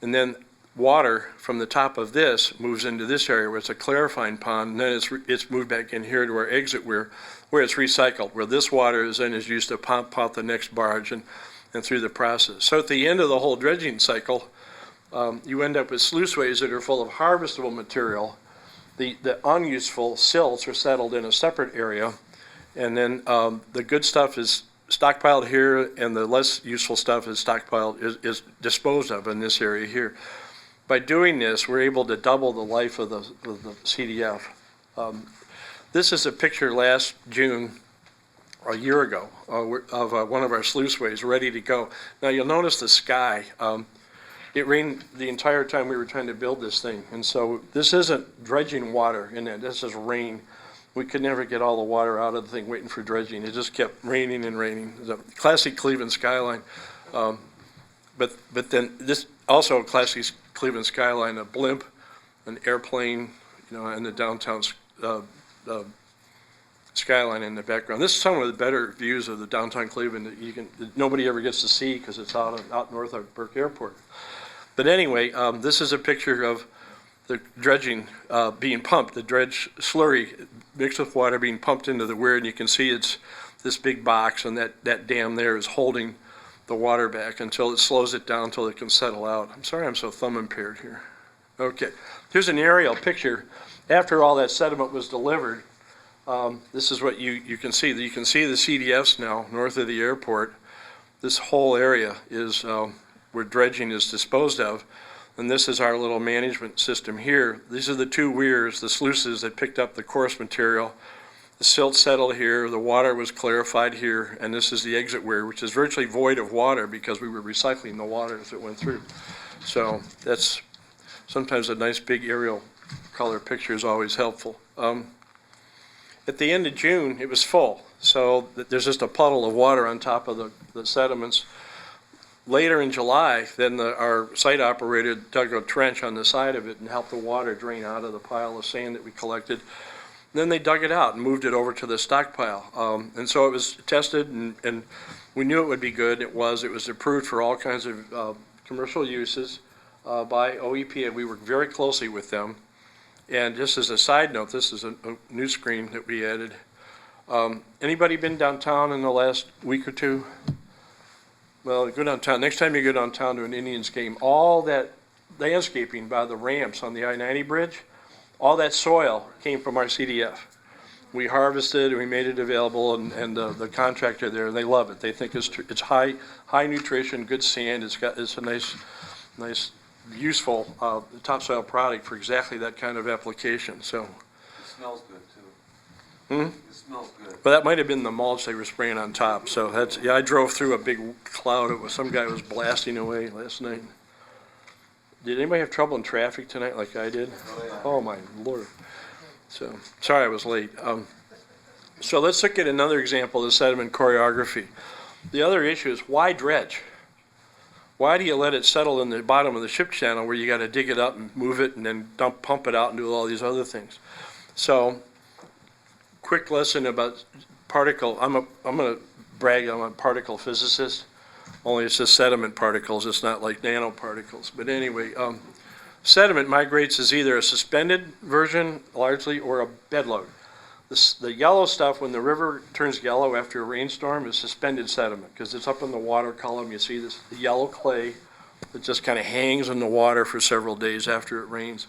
and then water from the top of this moves into this area where it's a clarifying pond, and then it's moved back in here to our exit weir, where it's recycled, where this water is then is used to pump out the next barge and through the process. So at the end of the whole dredging cycle, you end up with sluiceways that are full of harvestable material. The unuseful silts are settled in a separate area, and then the good stuff is stockpiled here, and the less useful stuff is stockpiled, is disposed of in this area here. By doing this, we're able to double the life of the CDF. This is a picture last June, a year ago, of one of our sluiceways ready to go. Now you'll notice the sky. It rained the entire time we were trying to build this thing, and so this isn't dredging water in it, this is rain. We could never get all the water out of the thing waiting for dredging. It just kept raining and raining. The classic Cleveland skyline. But then this also a classic Cleveland skyline, a blimp, an airplane, and the downtown skyline in the background. This is some of the better views of the downtown Cleveland that nobody ever gets to see because it's out north of Burke Airport. But anyway, this is a picture of the dredging being pumped, the dredge slurry mixed with water being pumped into the weir, and you can see it's this big box, and that dam there is holding the water back until it slows it down until it can settle out. I'm sorry I'm so thumb impaired here. Okay, here's an aerial picture. After all that sediment was delivered, this is what you can see. You can see the CDFs now north of the airport. This whole area is where dredging is disposed of. And this is our little management system here. These are the 2 weirs, the sluices that picked up the coarse material. The silt settled here, the water was clarified here, and this is the exit weir, which is virtually void of water because we were recycling the water as it went through. So that's sometimes a nice big aerial color picture is always helpful. At the end of June, it was full, so there's just a puddle of water on top of the sediments. Later in July, then our site operator dug a trench on the side of it and helped the water drain out of the pile of sand that we collected. And then they dug it out and moved it over to the stockpile. And so it was tested, and we knew it would be good. It was approved for all kinds of commercial uses by OEP, and we worked very closely with them. And just as a side note, this is a new screen that we added. Anybody been downtown in the last week or 2? Well, go downtown. Next time you go downtown to an Indians game, all that landscaping by the ramps on the I-90 bridge, all that soil came from our CDF. We harvested, we made it available, and the contractor there, they love it. They think it's high nutrition, good sand. It's a nice, useful topsoil product for exactly that kind of application. So. It smells good too. It smells good. Well, that might have been the mulch they were spraying on top. So I drove through a big cloud. Some guy was blasting away last night. Did anybody have trouble in traffic tonight like I did? Oh my Lord. So, sorry I was late. So let's look at another example of the sediment choreography. The other issue is why dredge? Why do you let it settle in the bottom of the ship channel where you got to dig it up and move it and then pump it out and do all these other things? So, quick lesson about particle. I'm going to brag, I'm a particle physicist. Only it's just sediment particles, it's not like nanoparticles. But anyway, sediment migrates as either a suspended version, largely, or a bedload. The yellow stuff, when the river turns yellow after a rainstorm, is suspended sediment, because it's up in the water column. You see this the yellow clay that just kind of hangs in the water for several days after it rains.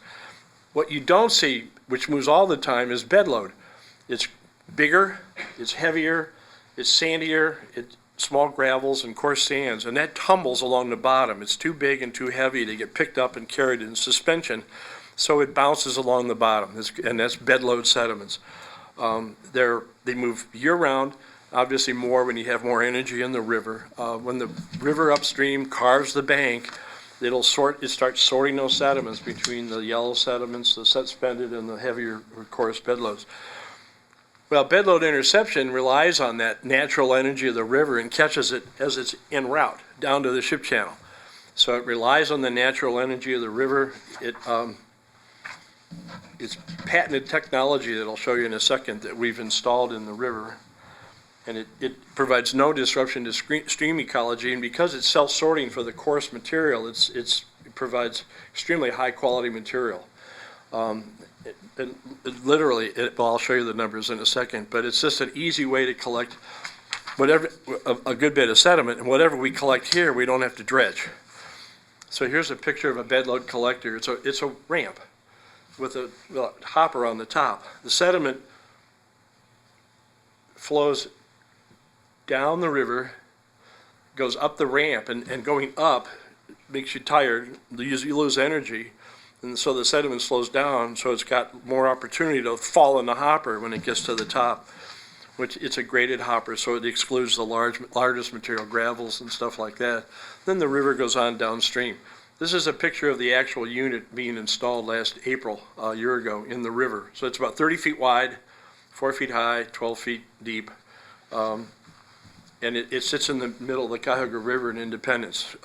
What you don't see, which moves all the time, is bedload. It's bigger, it's heavier, it's sandier, it's small gravels and coarse sands, and that tumbles along the bottom. It's too big and too heavy to get picked up and carried in suspension, so it bounces along the bottom, and that's bedload sediments. They move year-round, obviously more when you have more energy in the river. When the river upstream carves the bank, it starts sorting those sediments between the yellow sediments, the suspended, and the heavier or coarse bedloads. Well, bedload interception relies on that natural energy of the river and catches it as it's en route down to the ship channel. So it relies on the natural energy of the river. It's patented technology that I'll show you in a second that we've installed in the river. And it provides no disruption to stream ecology. And because it's self-sorting for the coarse material, it provides extremely high-quality material. Literally, well, I'll show you the numbers in a second, but it's just an easy way to collect a good bit of sediment, and whatever we collect here, we don't have to dredge. So here's a picture of a bedload collector. It's a ramp with a hopper on the top. The sediment flows down the river, goes up the ramp, and going up makes you tired. You lose energy, and so the sediment slows down, so it's got more opportunity to fall in the hopper when it gets to the top. Which it's a graded hopper, so it excludes the largest material, gravels and stuff like that. Then the river goes on downstream. This is a picture of the actual unit being installed last April, a year ago, in the river. So it's about 30 feet wide, 4 feet high, 12 feet deep. And it sits in the middle of the Cuyahoga River in Independence.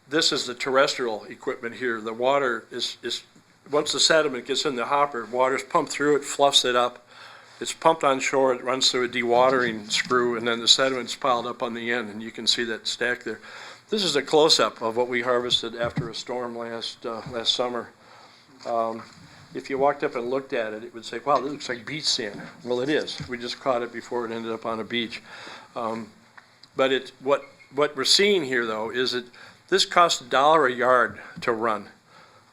This is the terrestrial equipment here. The water is once the sediment gets in the hopper, water's pumped through it, fluffs it up. It's pumped on shore, it runs through a dewatering screw, and then the sediment's piled up on the end, and you can see that stack there. This is a close-up of what we harvested after a storm last summer. If you walked up and looked at it, it would say, wow, this looks like beach sand. Well, it is. We just caught it before it ended up on a beach. But what we're seeing here, though, is that this costs $1 a yard to run.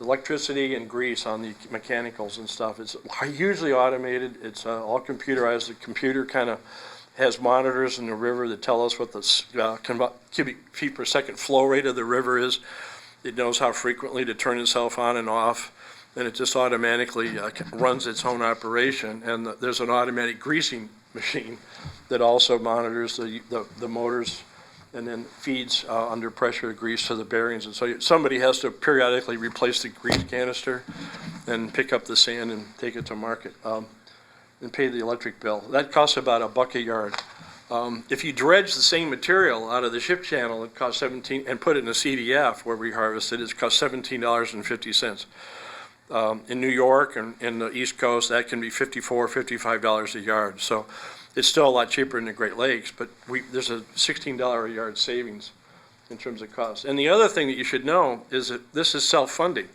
Electricity and grease on the mechanicals and stuff. It's hugely automated. It's all computerized. The computer kind of has monitors in the river that tell us what the cubic feet per second flow rate of the river is. It knows how frequently to turn itself on and off, and it just automatically runs its own operation. And there's an automatic greasing machine that also monitors the motors and then feeds under pressure grease to the bearings. And so somebody has to periodically replace the grease canister and pick up the sand and take it to market and pay the electric bill. That costs about $1 a yard. If you dredge the same material out of the ship channel, it costs $17, and put it in a CDF where we harvest it, it costs $17.50. In New York and in the East Coast, that can be $54, $55 a yard. So it's still a lot cheaper in the Great Lakes, but there's a $16 a yard savings in terms of cost. And the other thing that you should know is that this is self-funding.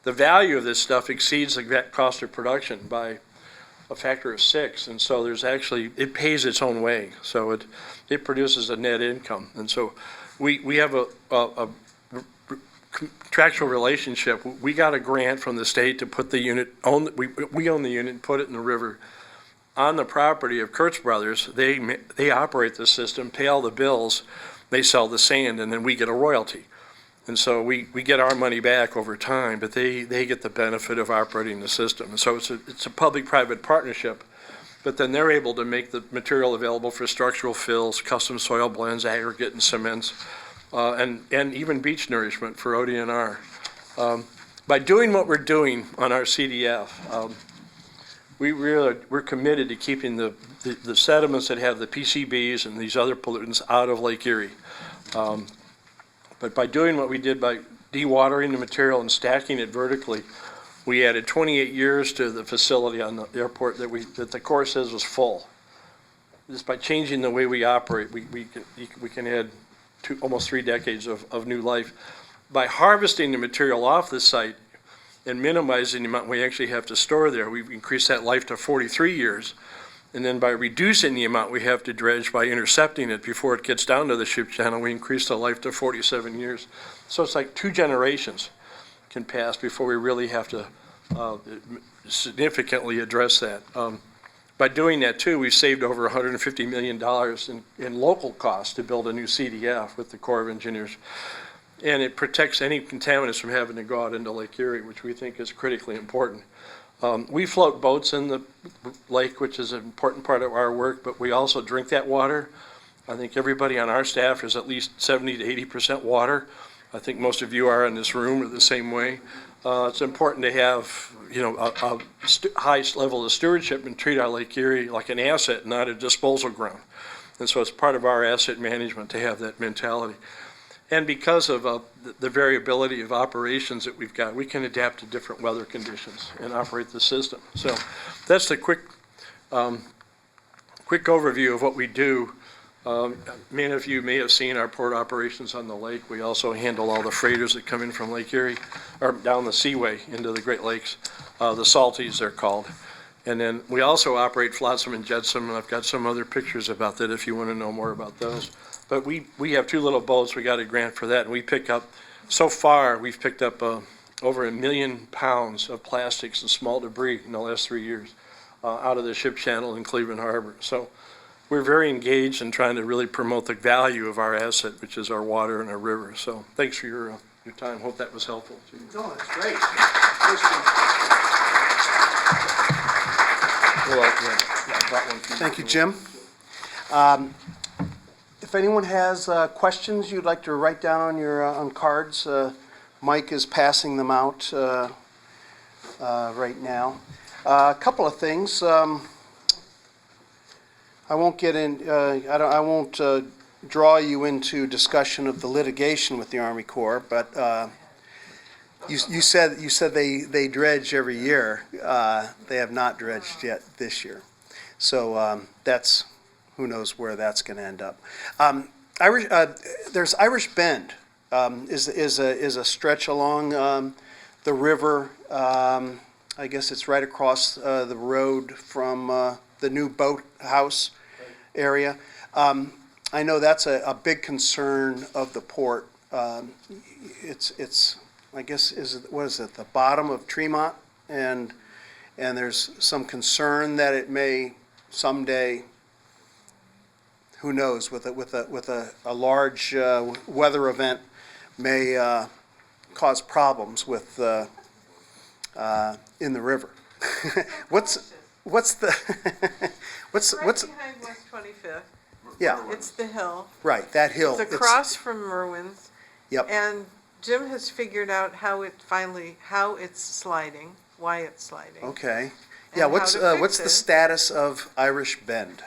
The value of this stuff exceeds the cost of production by a factor of 6, and so it pays its own way. So it produces a net income. And so we have a contractual relationship. We got a grant from the state to put the unit, we own the unit and put it in the river. On the property of Kurtz Brothers, they operate the system, pay all the bills, they sell the sand, and then we get a royalty. And so we get our money back over time, but they get the benefit of operating the system. And so it's a public-private partnership, but then they're able to make the material available for structural fills, custom soil blends, aggregate and cements, and even beach nourishment for ODNR. By doing what we're doing on our CDF, we're committed to keeping the sediments that have the PCBs and these other pollutants out of Lake Erie. But by doing what we did by dewatering the material and stacking it vertically, we added 28 years to the facility on the airport that the Corps says was full. Just by changing the way we operate, we can add almost 3 decades of new life. By harvesting the material off the site and minimizing the amount we actually have to store there, we've increased that life to 43 years. And then by reducing the amount we have to dredge by intercepting it before it gets down to the ship channel, we increase the life to 47 years. So it's like 2 generations can pass before we really have to significantly address that. By doing that too, we've saved over $150 million in local costs to build a new CDF with the Corps of Engineers. And it protects any contaminants from having to go out into Lake Erie, which we think is critically important. We float boats in the lake, which is an important part of our work, but we also drink that water. I think everybody on our staff is at least 70 to 80% water. I think most of you are in this room are the same way. It's important to have, a high level of stewardship and treat our Lake Erie like an asset, not a disposal ground. And so it's part of our asset management to have that mentality. And because of the variability of operations that we've got, we can adapt to different weather conditions and operate the system. So that's the quick overview of what we do. Many of you may have seen our port operations on the lake. We also handle all the freighters that come in from Lake Erie, or down the seaway into the Great Lakes, the salties they're called. And then we also operate flotsam and jetsam, and I've got some other pictures about that if you want to know more about those. But we have 2 little boats. We got a grant for that, and we pick up, so far, we've picked up over 1 million pounds of plastics and small debris in the last 3 years out of the ship channel in Cleveland Harbor. So we're very engaged in trying to really promote the value of our asset, which is our water and our river. So thanks for your time. Hope that was helpful to you. No, that's great. Thank you, Jim. If anyone has questions you'd like to write down on your on cards, Mike is passing them out right now. A couple of things. I won't get in. I won't draw you into discussion of the litigation with the Army Corps, but you said they dredge every year. They have not dredged yet this year, so that's. Who knows where that's going to end up. There's Irish Bend is a stretch along the river. I guess it's right across the road from the new boathouse area. I know that's a big concern of the port. It's I guess what is it, the bottom of Tremont, and there's some concern that it may someday. Who knows, with a large weather event may cause problems with in the river. what's the what's Right behind West 25th. yeah, It's the hill. right, that hill. It's across from Merwin's. Yep. And Jim has figured out how it's sliding, why it's sliding. Okay. And Yeah, how what's to fix the it. status of Irish Bend?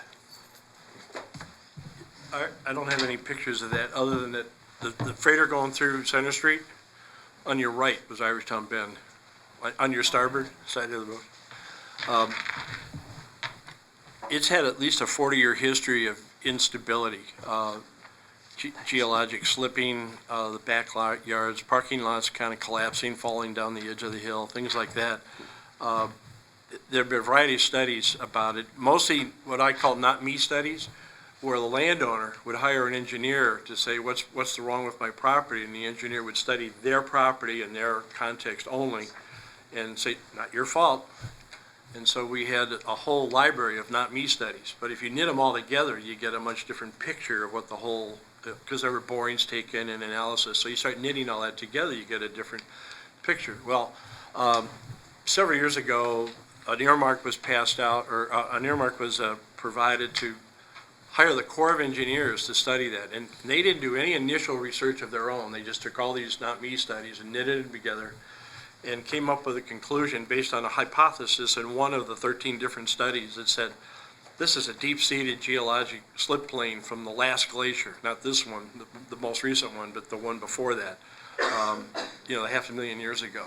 I don't have any pictures of that, other than that the freighter going through Center Street, on your right was Irishtown Bend, on your starboard side of the boat. It's had at least a 40-year history of instability, geologic slipping, the backyards, parking lots kind of collapsing, falling down the edge of the hill, things like that. There have been a variety of studies about it, mostly what I call not me studies, where the landowner would hire an engineer to say, what's wrong with my property? And the engineer would study their property and their context only and say, not your fault. And so we had a whole library of not me studies. But if you knit them all together, you get a much different picture of what the whole, because there were borings taken and analysis. So you start knitting all that together, you get a different picture. Well, several years ago, an earmark was passed out, or an earmark was provided to hire the Corps of Engineers to study that. And they didn't do any initial research of their own. They just took all these not me studies and knitted them together and came up with a conclusion based on a hypothesis in one of the 13 different studies that said, this is a deep-seated geologic slip plain from the last glacier, not this one, the most recent one, but the one before that, the 500,000 years ago.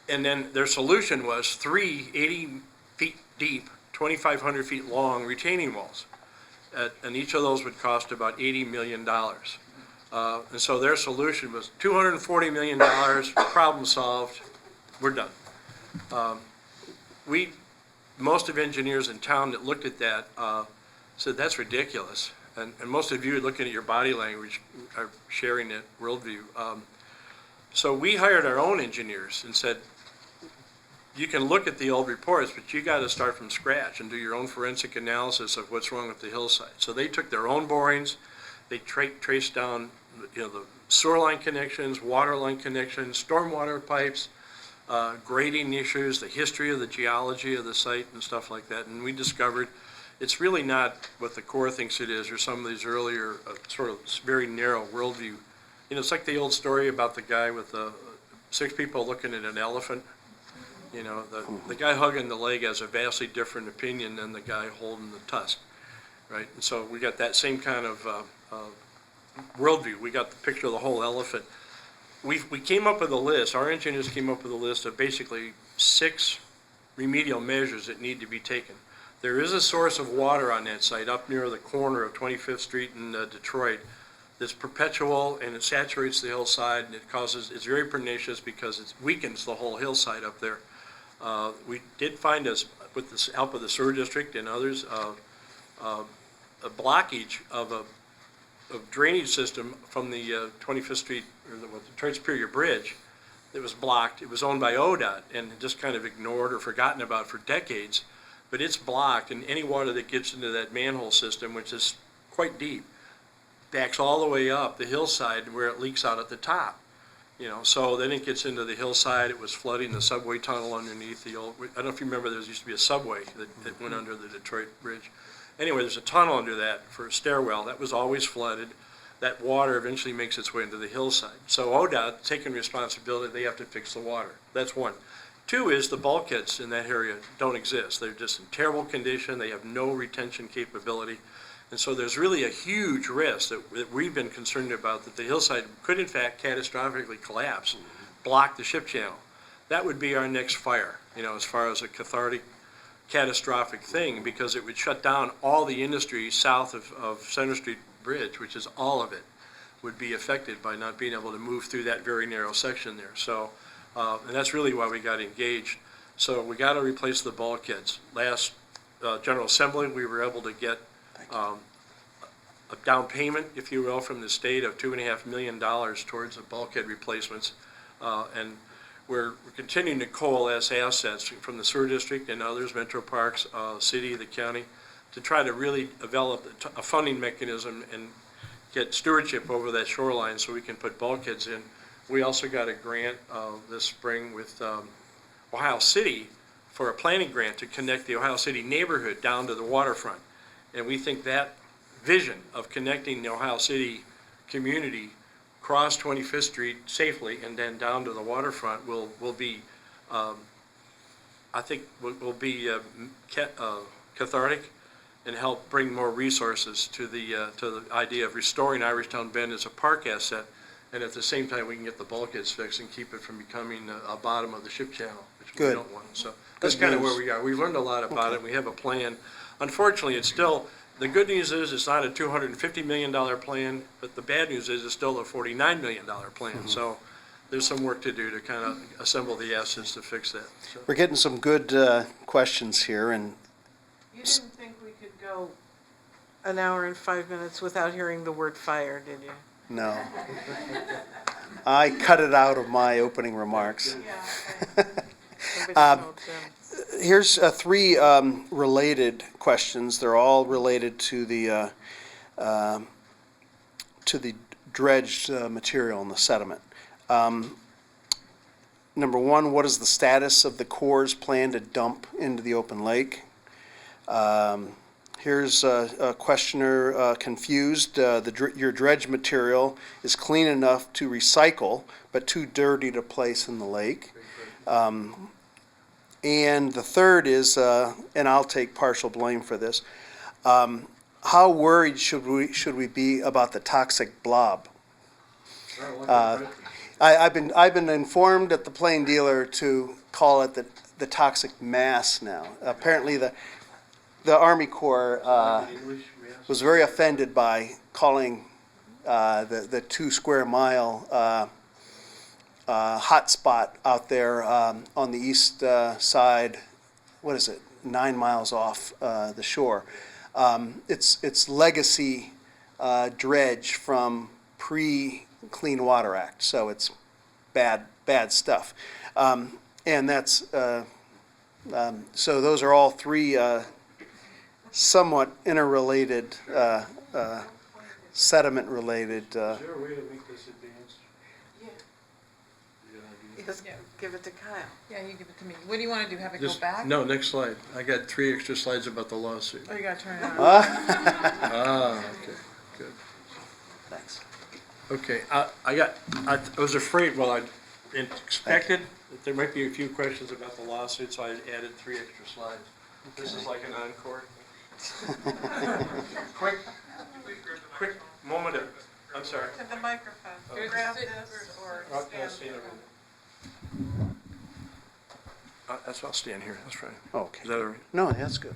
And then their solution was 3 80 feet deep, 2,500 feet long retaining walls. And each of those would cost about $80 million. And so their solution was $240 million, problem solved, we're done. Most of engineers in town that looked at that said that's ridiculous. And most of you looking at your body language are sharing that worldview. So we hired our own engineers and said, you can look at the old reports, but you got to start from scratch and do your own forensic analysis of what's wrong with the hillside. So they took their own borings, they traced down, the sewer line connections, water line connections, stormwater pipes, grading issues, the history of the geology of the site and stuff like that. And we discovered it's really not what the Corps thinks it is, or some of these earlier sort of very narrow worldview. It's like the old story about the guy with 6 people looking at an elephant. The guy hugging the leg has a vastly different opinion than the guy holding the tusk, right? And so we got that same kind of worldview. We got the picture of the whole elephant. We came up with a list, our engineers came up with a list of basically 6 remedial measures that need to be taken. There is a source of water on that site up near the corner of 25th Street in Detroit that's perpetual, and it saturates the hillside, and it's very pernicious because it weakens the whole hillside up there. We did find us, with the help of the sewer district and others, a blockage of a drainage system from the 25th Street, or the Detroit Superior Bridge, that was blocked. It was owned by ODOT and just kind of ignored or forgotten about for decades, but it's blocked, and any water that gets into that manhole system, which is quite deep, backs all the way up the hillside where it leaks out at the top. You know, so then it gets into the hillside. It was flooding the subway tunnel underneath the old, I don't know if you remember, there used to be a subway that went under the Detroit Bridge. Anyway, there's a tunnel under that for a stairwell. That was always flooded. That water eventually makes its way into the hillside. So ODOT, taking responsibility, they have to fix the water. That's one. 2 is the bulkheads in that area don't exist. They're just in terrible condition. They have no retention capability. And so there's really a huge risk that we've been concerned about, that the hillside could in fact catastrophically collapse, block the ship channel. That would be our next fire, you know, as far as a catastrophic thing, because it would shut down all the industry south of Center Street Bridge, which is all of it, would be affected by not being able to move through that very narrow section there. So, and that's really why we got engaged. So we got to replace the bulkheads. Last General Assembly, we were able to get a down payment, if you will, from the state of $2.5 million towards the bulkhead replacements. And we're continuing to coalesce assets from the sewer district and others, Metro Parks, city, the county, to try to really develop a funding mechanism and get stewardship over that shoreline so we can put bulkheads in. We also got a grant this spring with Ohio City for a planning grant to connect the Ohio City neighborhood down to the waterfront. And we think that vision of connecting the Ohio City community across 25th Street safely and then down to the waterfront will be, I think, will be cathartic and help bring more resources to the idea of restoring Irishtown Bend as a park asset, and at the same time we can get the bulkheads fixed and keep it from becoming a bottom of the ship channel, which we don't want. So that's kind of where we are. We've learned a lot about it. We have a plan. Unfortunately, it's still, the good news is it's not a $250 million plan, but the bad news is it's still a $49 million plan. So there's some work to do to kind of assemble the assets to fix that. So. We're getting some good questions here, and You didn't think we could go an hour and 5 minutes without hearing the word fire, did you? no. I cut it out of my opening remarks. Here's 3 related questions. They're all related to the dredged material and the sediment. Number 1, what is the status of the Corps' plan to dump into the open lake? Here's a questioner confused. Your dredge material is clean enough to recycle, but too dirty to place in the lake. And the third is, and I'll take partial blame for this, how worried should we be about the toxic blob? I've been informed at the Plain Dealer to call it the toxic mass now. Apparently the Army Corps was very offended by calling the 2 square mile hot spot out there on the east side, 9 miles off the shore. It's legacy dredge from pre-Clean Water Act, so it's bad stuff. And that's, so those are all 3 somewhat interrelated, sediment-related. Is there a way to make this advanced? Just give it to Kyle. Yeah, you give it to me. What do you want to do, have it Just, go back? no, next slide. I got 3 extra slides about the lawsuit. Oh, you got to turn it on. Okay, good. Thanks. Okay, I was afraid, well, I expected that there might be a few questions about the lawsuit, so I added 3 extra slides. This is like an encore. Quick moment of, I'm sorry. microphone. There's Grab a- this or stand. I'll stand here, that's right. Okay. Is that all right? No, that's good.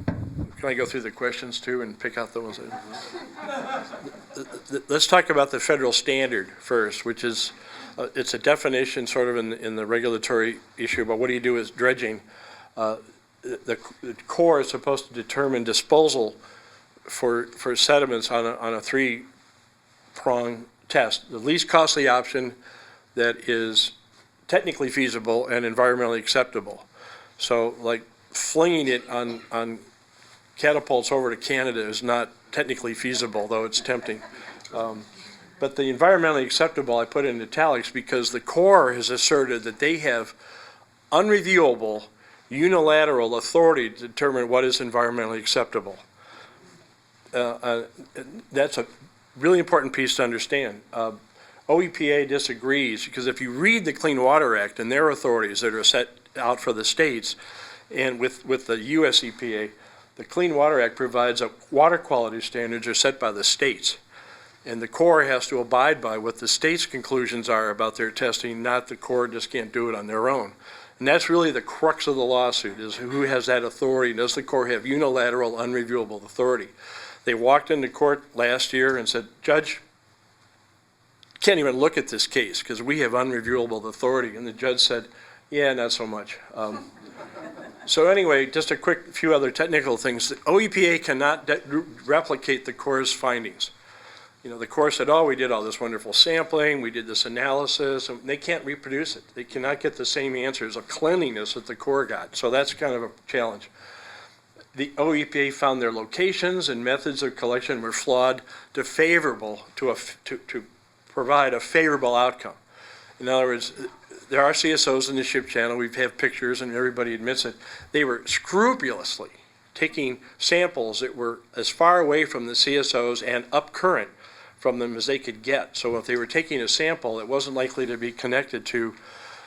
Can I go through the questions too and pick out the ones Let's talk about the federal standard first, which is, it's a definition sort of in the regulatory issue about what do you do with dredging. The Corps is supposed to determine disposal for sediments on a three-prong test. The least costly option that is technically feasible and environmentally acceptable. So like flinging it on catapults over to Canada is not technically feasible, though it's tempting. But the environmentally acceptable I put in italics because the Corps has asserted that they have unreviewable unilateral authority to determine what is environmentally acceptable. That's a really important piece to understand. OEPA disagrees because if you read the Clean Water Act and their authorities that are set out for the states, and with the US EPA, the Clean Water Act provides that water quality standards are set by the states. And the Corps has to abide by what the state's conclusions are about their testing, not the Corps just can't do it on their own. And that's really the crux of the lawsuit, is who has that authority? Does the Corps have unilateral, unreviewable authority? They walked into court last year and said, Judge, can't even look at this case because we have unreviewable authority. And the judge said, yeah, not so much. So anyway, just a quick few other technical things. The OEPA cannot replicate the Corps' findings. You know, the Corps said, oh, we did all this wonderful sampling, we did this analysis, and they can't reproduce it. They cannot get the same answers of cleanliness that the Corps got. So that's kind of a challenge. The OEPA found their locations and methods of collection were flawed to provide a favorable outcome. In other words, there are CSOs in the ship channel, we have pictures and everybody admits it. They were scrupulously taking samples that were as far away from the CSOs and up current from them as they could get. So if they were taking a sample, it wasn't likely to be connected to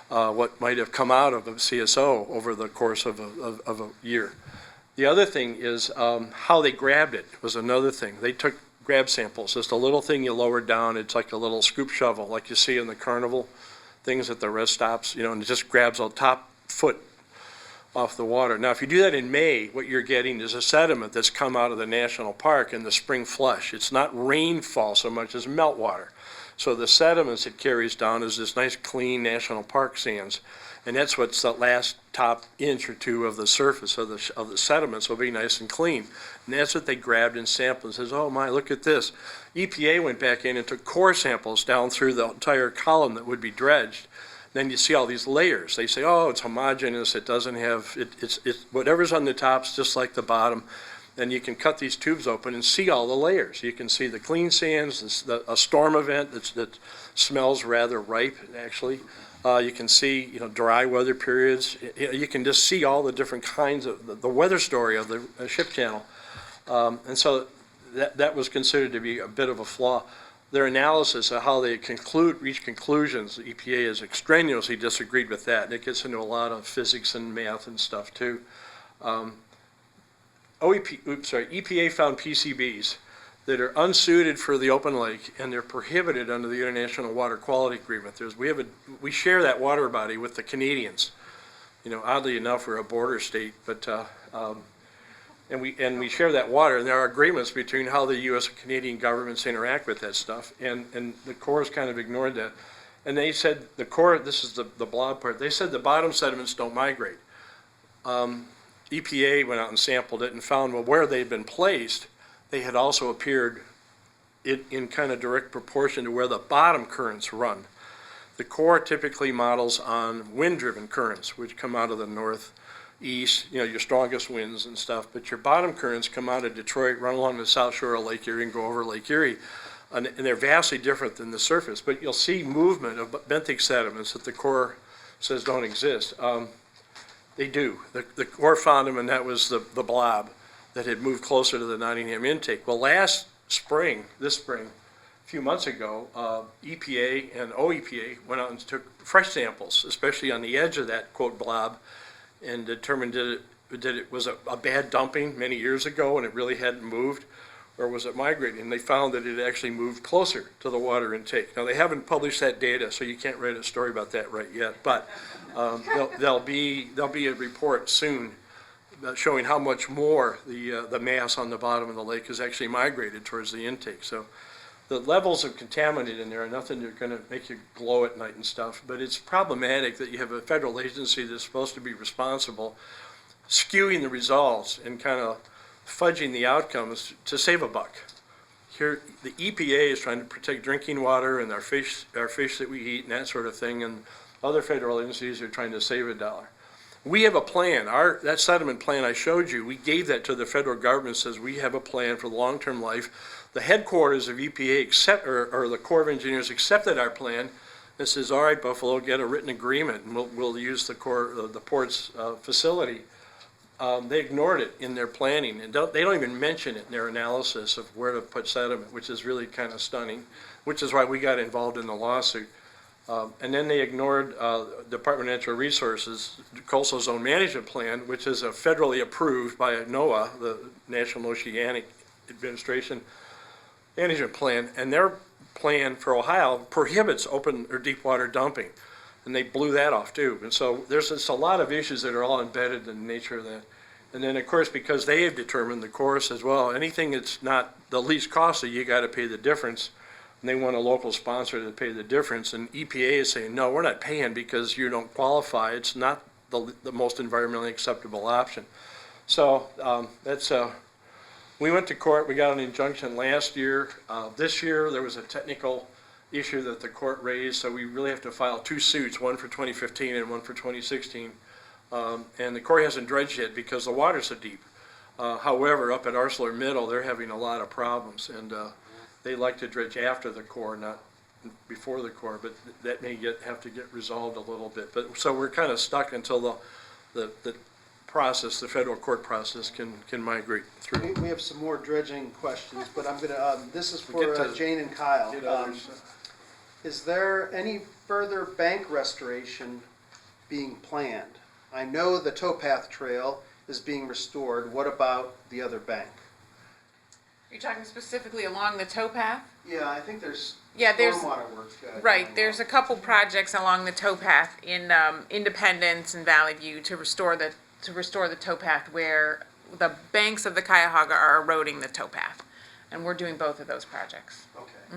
what might have come out of a CSO over the course of a year. The other thing is how they grabbed it was another thing. They took grab samples, just a little thing you lower down, it's like a little scoop shovel like you see in the carnival things at the rest stops, you know, and it just grabs a top foot off the water. Now, if you do that in May, what you're getting is a sediment that's come out of the national park in the spring flush. It's not rainfall so much as meltwater. So the sediments it carries down is this nice clean national park sands. And that's what's the last top inch or two of the surface of the sediments will be nice and clean. And that's what they grabbed and sampled and says, oh my, look at this. EPA went back in and took core samples down through the entire column that would be dredged. Then you see all these layers. They say, oh, it's homogeneous. It doesn't have, it's whatever's on the top's just like the bottom. Then you can cut these tubes open and see all the layers. You can see the clean sands, a storm event that smells rather ripe, actually. You can see, you know, dry weather periods. You can just see all the different kinds of the weather story of the ship channel. And so that was considered to be a bit of a flaw. Their analysis of how they reach conclusions, the EPA has extraneously disagreed with that, and it gets into a lot of physics and math and stuff too. EPA found PCBs that are unsuited for the open lake, and they're prohibited under the International Water Quality Agreement. We share that water body with the Canadians. You know, oddly enough, we're a border state, but and we share that water, and there are agreements between how the U.S. and Canadian governments interact with that stuff, and the Corps has kind of ignored that. And they said, the Corps, this is the blob part, they said the bottom sediments don't migrate. EPA went out and sampled it and found, well, where they'd been placed, they had also appeared in kind of direct proportion to where the bottom currents run. The Corps typically models on wind-driven currents, which come out of the northeast, you know, your strongest winds and stuff, but your bottom currents come out of Detroit, run along the south shore of Lake Erie and go over Lake Erie, and they're vastly different than the surface, but you'll see movement of benthic sediments that the Corps says don't exist. They do. The Corps found them, and that was the blob that had moved closer to the Nottingham intake. Well, this spring, a few months ago, EPA and OEPA went out and took fresh samples, especially on the edge of that, quote, blob, and determined that it was a bad dumping many years ago and it really hadn't moved, or was it migrating? And they found that it actually moved closer to the water intake. Now, they haven't published that data, so you can't write a story about that right yet, but there'll be a report soon showing how much more the mass on the bottom of the lake has actually migrated towards the intake. So the levels of contaminant in there are nothing that's going to make you glow at night and stuff, but it's problematic that you have a federal agency that's supposed to be responsible skewing the results and kind of fudging the outcomes to save a buck. Here, the EPA is trying to protect drinking water and our fish that we eat and that sort of thing, and other federal agencies are trying to save $1. We have a plan. That sediment plan I showed you, we gave that to the federal government, says we have a plan for long-term life. The headquarters of EPA or the Corps of Engineers accepted our plan and says, all right, Buffalo, get a written agreement and we'll use the port's facility. They ignored it in their planning, and they don't even mention it in their analysis of where to put sediment, which is really kind of stunning, which is why we got involved in the lawsuit. And then they ignored Department of Natural Resources Coastal Zone Management Plan, which is a federally approved by NOAA, the National Oceanic Administration Management Plan, and their plan for Ohio prohibits open or deep water dumping. And they blew that off too. And so there's just a lot of issues that are all embedded in the nature of that. And then of course, because they have determined, the Corps says, well, anything that's not the least costly, you got to pay the difference. And they want a local sponsor to pay the difference. And EPA is saying, no, we're not paying because you don't qualify. It's not the most environmentally acceptable option. So we went to court. We got an injunction last year. This year, there was a technical issue that the court raised, so we really have to file 2 suits, one for 2015 and one for 2016. And the court hasn't dredged yet because the water's so deep. However, up at ArcelorMittal, they're having a lot of problems, and they like to dredge after the core, not before the core, but that may have to get resolved a little bit. But so we're kind of stuck until the process, the federal court process, can migrate through. We have some more dredging questions, but I'm gonna, this is for Jane and Kyle. Is there any further bank restoration being planned? I know the towpath trail is being restored. What about the other bank? You're talking specifically along the towpath? Yeah, I think there's there's stormwater work. Right, there's a couple projects along the towpath in Independence and Valley View to restore the towpath where the banks of the Cuyahoga are eroding the towpath. And we're doing both of those projects. Okay.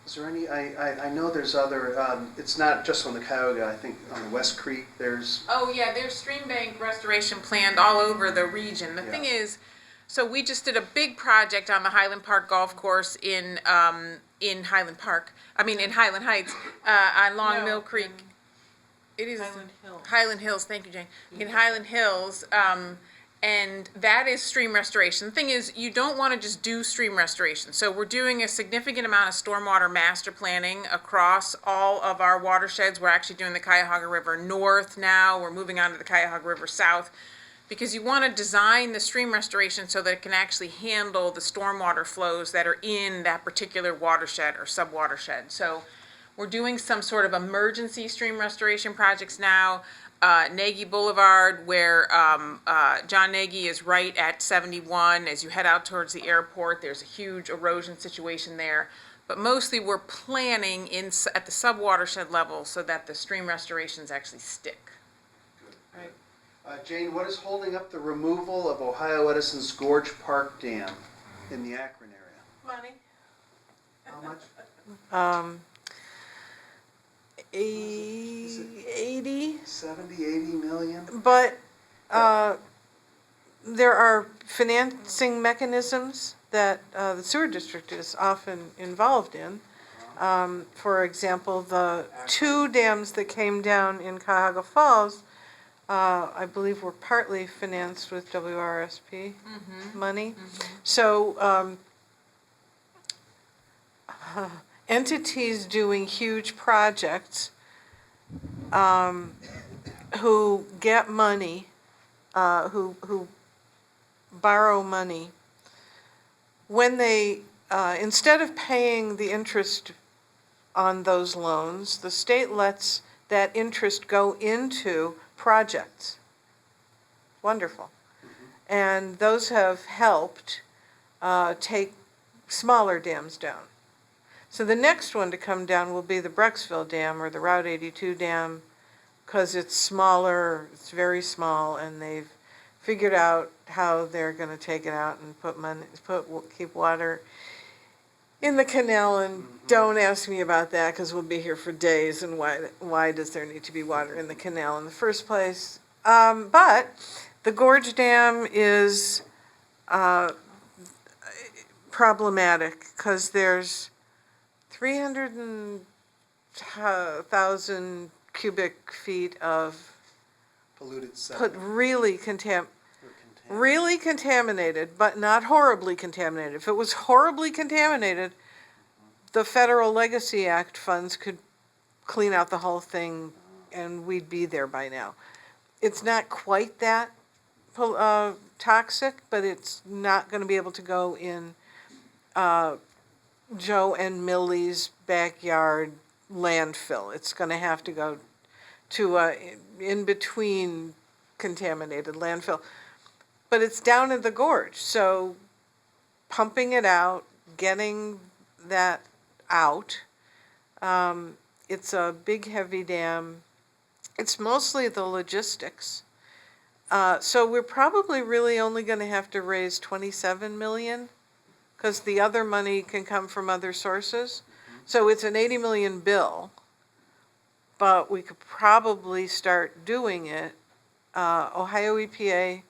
Is there any, I know there's other, it's not just on the Cuyahoga, I think on the West Creek, there's, Oh, yeah, there's stream bank restoration planned all over the region. The thing is, so we just did a big project on the Highland Park Golf Course in Highland Heights, on Long Mill Creek. It is Highland Hills. Highland Hills, thank you, Jane. In Highland Hills, and that is stream restoration. The thing is, you don't want to just do stream restoration. So we're doing a significant amount of stormwater master planning across all of our watersheds. We're actually doing the Cuyahoga River North now. We're moving on to the Cuyahoga River South, because you want to design the stream restoration so that it can actually handle the stormwater flows that are in that particular watershed or sub-watershed. So we're doing some sort of emergency stream restoration projects now. Nagy Boulevard, where John Nagy is right at 71. As you head out towards the airport, there's a huge erosion situation there. But mostly we're planning at the sub-watershed level so that the stream restorations actually stick. Right. Jane, what is holding up the removal of Ohio Edison's Gorge Park Dam in the Akron area? Money. How much? 80. 70, 80 million? But there are financing mechanisms that the sewer district is often involved in. For example, the 2 dams that came down in Cuyahoga Falls, I believe were partly financed with WRSP money. So entities doing huge projects who get money, who borrow money, when they, instead of paying the interest on those loans, the state lets that interest go into projects. Wonderful. And those have helped take smaller dams down. So the next one to come down will be the Brecksville Dam or the Route 82 Dam, because it's smaller, it's very small, and they've figured out how they're going to take it out and keep water in the canal. And don't ask me about that, because we'll be here for days. And why does there need to be water in the canal in the first place? But the Gorge Dam is problematic because there's 300,000 cubic feet of Polluted sediment. Really contaminated, but not horribly contaminated. If it was horribly contaminated, the Federal Legacy Act funds could clean out the whole thing and we'd be there by now. It's not quite that toxic, but it's not going to be able to go in Joe and Millie's backyard landfill. It's going to have to go to in between contaminated landfill. But it's down in the gorge, so pumping it out, getting that out. It's a big, heavy dam. It's mostly the logistics. So we're probably really only going to have to raise 27 million, because the other money can come from other sources. So it's an 80 million bill, but we could probably start doing it. Ohio EPA,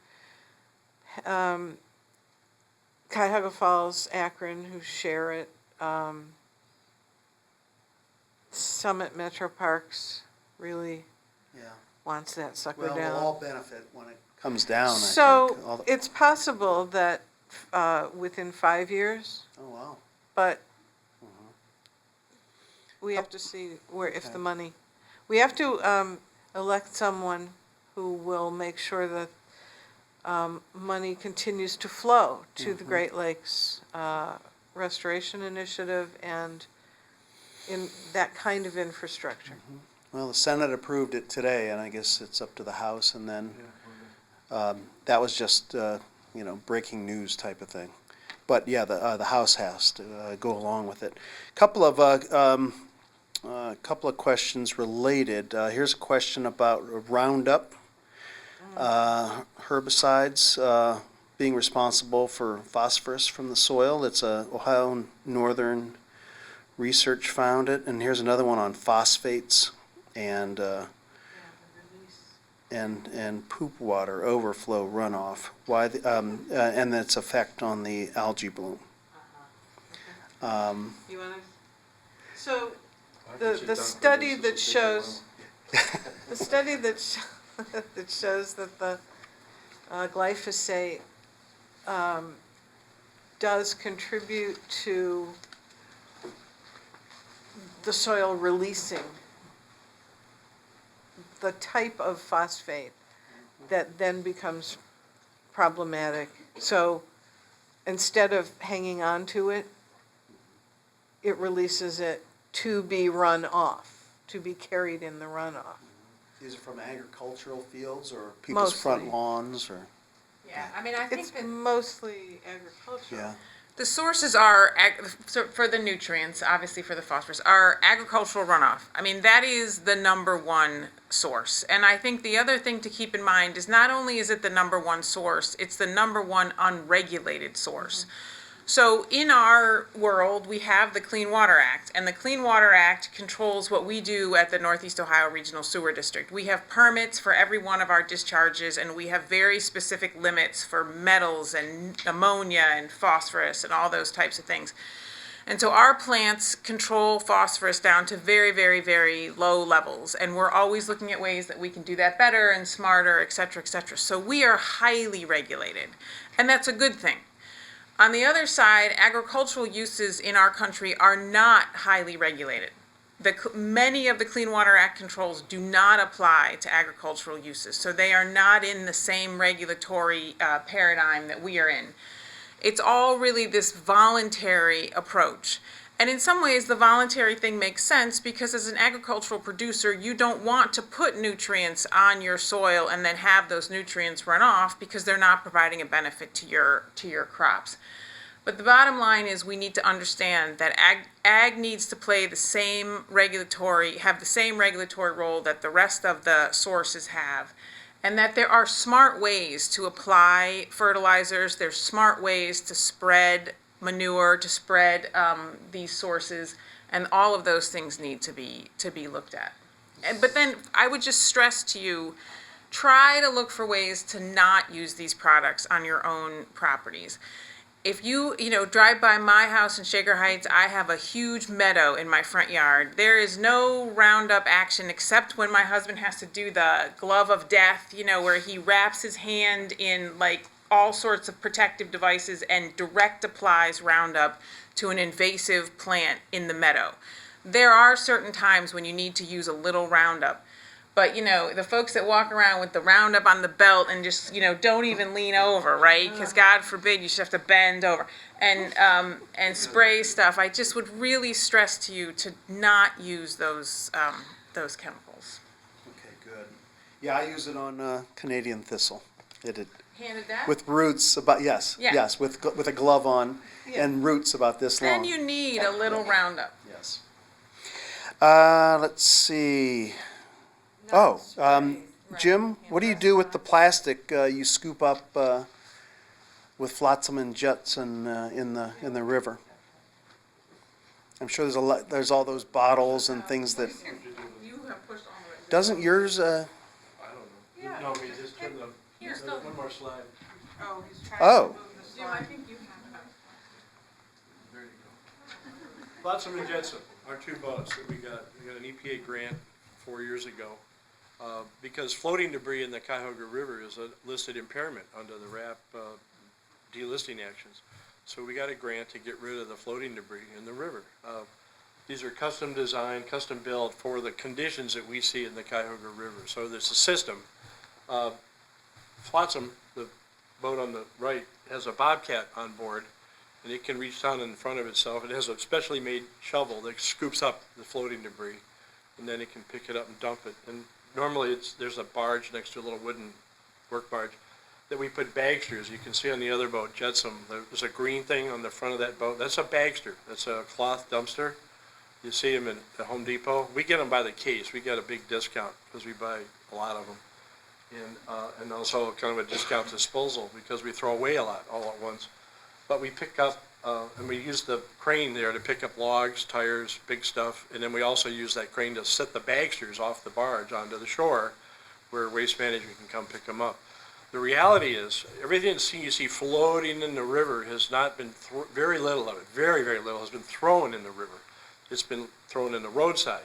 Cuyahoga Falls, Akron, who share it, Summit Metro Parks really Yeah. wants that sucker Well, down. we'll all benefit when it comes down, I think. So it's possible that within 5 years, Oh, wow. but we have to see if the money, we have to elect someone who will make sure that money continues to flow to the Great Lakes Restoration Initiative and in that kind of infrastructure. Well, the Senate approved it today, and I guess it's up to the House, and then that was just, breaking news type of thing. But yeah, the House has to go along with it. Couple of questions related. Here's a question about Roundup herbicides being responsible for phosphorus from the soil. It's a Ohio Northern research found it, and here's another one on phosphates and poop water overflow runoff. Why and its effect on the algae bloom. You want to? So the study that shows that shows that the glyphosate does contribute to the soil releasing the type of phosphate that then becomes problematic. So instead of hanging on to it, it releases it to be run off, to be carried in the runoff. These are from agricultural fields or people's front Mostly. lawns or? Yeah, I mean, I think It's that mostly agricultural. Yeah. the sources are, for the nutrients, obviously for the phosphorus, are agricultural runoff. I mean, that is the number one source. And I think the other thing to keep in mind is not only is it the number one source, it's the number one unregulated source. So in our world, we have the Clean Water Act, and the Clean Water Act controls what we do at the Northeast Ohio Regional Sewer District. We have permits for every one of our discharges, and we have very specific limits for metals and ammonia and phosphorus and all those types of things. And so our plants control phosphorus down to very, very, very low levels, and we're always looking at ways that we can do that better and smarter, et cetera, et cetera. So we are highly regulated, and that's a good thing. On the other side, agricultural uses in our country are not highly regulated. Many of the Clean Water Act controls do not apply to agricultural uses, so they are not in the same regulatory paradigm that we are in. It's all really this voluntary approach. And in some ways, the voluntary thing makes sense because as an agricultural producer, you don't want to put nutrients on your soil and then have those nutrients run off because they're not providing a benefit to your crops. But the bottom line is we need to understand that ag needs to play the same regulatory role that the rest of the sources have. And that there are smart ways to apply fertilizers, there's smart ways to spread manure, to spread these sources, and all of those things need to be looked at. But then I would just stress to you, try to look for ways to not use these products on your own properties. If you drive by my house in Shaker Heights, I have a huge meadow in my front yard. There is no Roundup action except when my husband has to do the glove of death, where he wraps his hand in like all sorts of protective devices and direct applies Roundup to an invasive plant in the meadow. There are certain times when you need to use a little Roundup. But, the folks that walk around with the Roundup on the belt and just, don't even lean over, right? Because God forbid you should have to bend over and spray stuff. I just would really stress to you to not use those chemicals. Okay, good. Yeah, I use it on Canadian thistle. Handed that? With roots about, yes, with a glove on and roots about this long. And you need a little Roundup. Yes. Let's see. Jim, what do you do with the plastic you scoop up with flotsam and jetsam in the river? I'm sure there's all those bottles and things that. You have pushed all the way. Doesn't yours? I don't know. No, we just turn one more slide. Oh, he's trying Oh. to move the slide. I think you have it. There you go. Flotsam and jetsam, our two boats that we got an EPA grant 4 years ago. Because floating debris in the Cuyahoga River is a listed impairment under the RAP delisting actions. So we got a grant to get rid of the floating debris in the river. These are custom designed, custom built for the conditions that we see in the Cuyahoga River. So there's a system. Flotsam, the boat on the right, has a bobcat on board, and it can reach down in front of itself. It has a specially made shovel that scoops up the floating debris, and then it can pick it up and dump it. And normally there's a barge next to a little wooden work barge that we put bagsters. You can see on the other boat, Jetsam, there's a green thing on the front of that boat. That's a bagster. That's a cloth dumpster. You see them in the Home Depot. We get them by the case. We get a big discount because we buy a lot of them. And also kind of a discount disposal because we throw away a lot all at once. But we pick up, and we use the crane there to pick up logs, tires, big stuff. And then we also use that crane to set the bagsters off the barge onto the shore where Waste Management can come pick them up. The reality is, everything you see floating in the river has not been, very little of it, very, very little has been thrown in the river. It's been thrown in the roadside,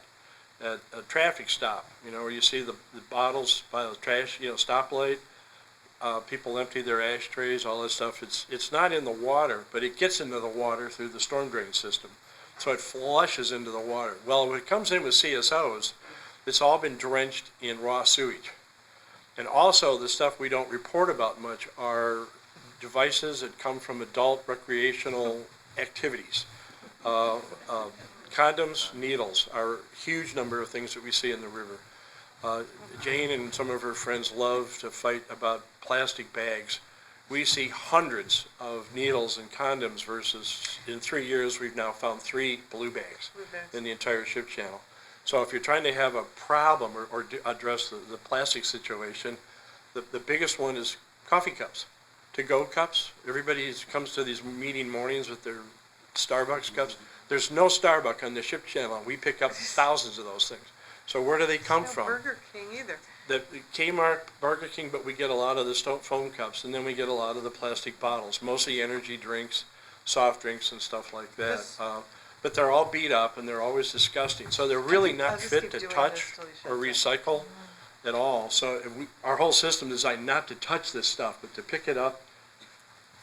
at a traffic stop, where you see the bottles by the trash, stoplight. People empty their ashtrays, all that stuff. It's not in the water, but it gets into the water through the storm drain system. So it flushes into the water. Well, when it comes in with CSOs, it's all been drenched in raw sewage. And also the stuff we don't report about much are devices that come from adult recreational activities. Condoms, needles are a huge number of things that we see in the river. Jane and some of her friends love to fight about plastic bags. We see hundreds of needles and condoms versus in 3 years we've now found 3 blue bags in the entire ship channel. So if you're trying to have a problem or address the plastic situation, the biggest one is coffee cups, to-go cups. Everybody comes to these meeting mornings with their Starbucks cups. There's no Starbucks on the ship channel. We pick up thousands of those things. So where do they come from? Burger King either. The Kmart, Burger King, but we get a lot of the foam cups, and then we get a lot of the plastic bottles, mostly energy drinks, soft drinks, and stuff like that. But they're all beat up, and they're always disgusting. So they're really not fit to touch or recycle at all. So our whole system is designed not to touch this stuff, but to pick it up,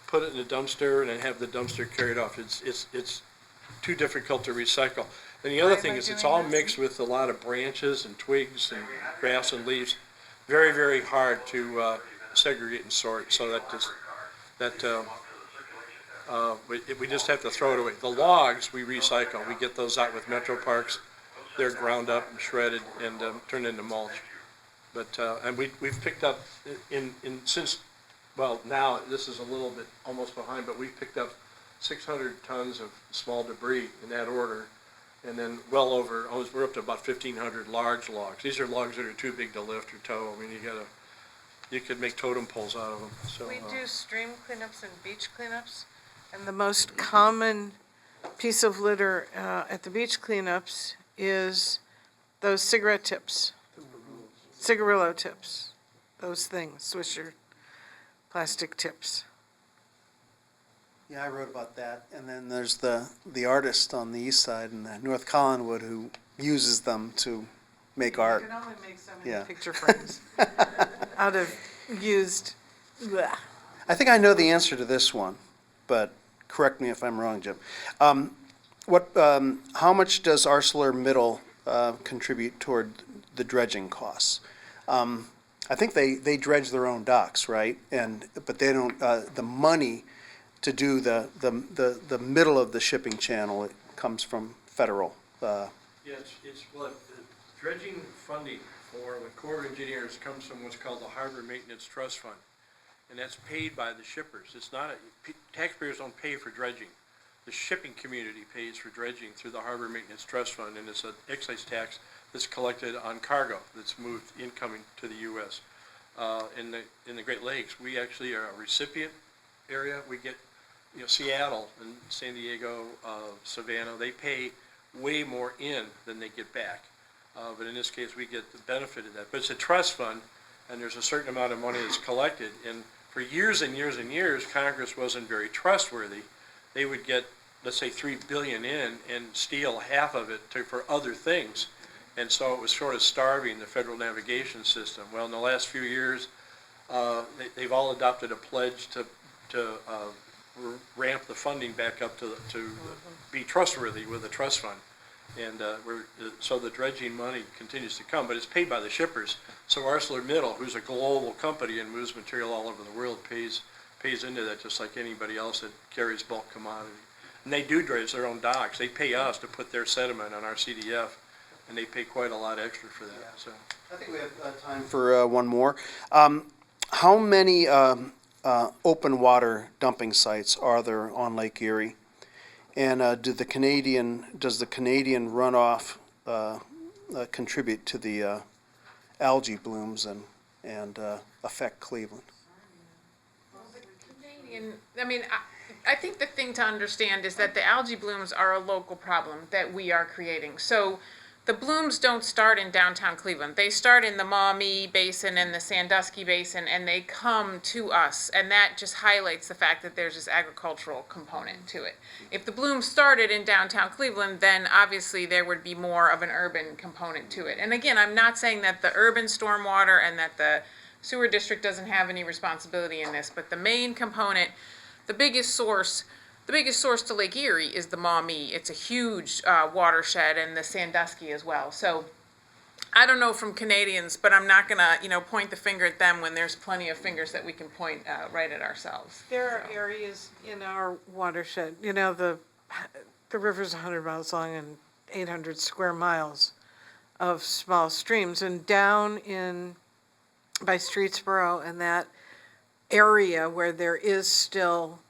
put it in a dumpster, and then have the dumpster carried off. It's too difficult to recycle. And the other thing is it's all mixed with a lot of branches and twigs and grass and leaves. Very, very hard to segregate and sort. So We just have to throw it away. The logs, we recycle. We get those out with Metro Parks. They're ground up and shredded and turned into mulch. But, and we've picked up since, well, now this is a little bit almost behind, but we've picked up 600 tons of small debris in that order. And then well over, we're up to about 1,500 large logs. These are logs that are too big to lift or tow. I mean, you could make totem poles out of them. So, We do stream cleanups and beach cleanups, and the most common piece of litter at the beach cleanups is those cigarette tips, cigarillo tips, those things, Swisher plastic tips. Yeah, I wrote about that. And then there's the artist on the east side in North Collinwood who uses them to make art. You can only make so many Yeah. picture frames out of used, bleh. I think I know the answer to this one, but correct me if I'm wrong, Jim. How much does ArcelorMittal contribute toward the dredging costs? I think they dredge their own docks, right? But they don't, the money to do the middle of the shipping channel, it comes from federal. yeah, well, dredging funding for the Corps of Engineers comes from what's called the Harbor Maintenance Trust Fund. And that's paid by the shippers. It's not, taxpayers don't pay for dredging. The shipping community pays for dredging through the Harbor Maintenance Trust Fund, and it's an excise tax that's collected on cargo that's moved incoming to the U.S. In the Great Lakes, we actually are a recipient area. We get, Seattle and San Diego, Savannah, they pay way more in than they get back. But in this case, we get the benefit of that. But it's a trust fund, and there's a certain amount of money that's collected. And for years and years and years, Congress wasn't very trustworthy. They would get, let's say, $3 billion in and steal half of it for other things. And so it was sort of starving the federal navigation system. Well, in the last few years, they've all adopted a pledge to ramp the funding back up to be trustworthy with the trust fund. And so the dredging money continues to come, but it's paid by the shippers. So ArcelorMittal, who's a global company and moves material all over the world, pays into that just like anybody else that carries bulk commodity. And they do dredge their own docks. They pay us to put their sediment on our CDF, and they pay quite a lot extra for that. Yeah. So I think we have time for one more. How many open water dumping sites are there on Lake Erie? And does the Canadian runoff contribute to the algae blooms and affect Cleveland? I think the thing to understand is that the algae blooms are a local problem that we are creating. So the blooms don't start in downtown Cleveland. They start in the Maumee Basin and the Sandusky Basin, and they come to us. And that just highlights the fact that there's this agricultural component to it. If the blooms started in downtown Cleveland, then obviously there would be more of an urban component to it. And again, I'm not saying that the urban stormwater and that the sewer district doesn't have any responsibility in this, but the main component, the biggest source to Lake Erie is the Maumee. It's a huge watershed, and the Sandusky as well. So I don't know from Canadians, but I'm not gonna, point the finger at them when there's plenty of fingers that we can point right at ourselves. There are areas in our watershed, the river's 100 miles long and 800 square miles of small streams, and down by Streetsboro and that area where there is still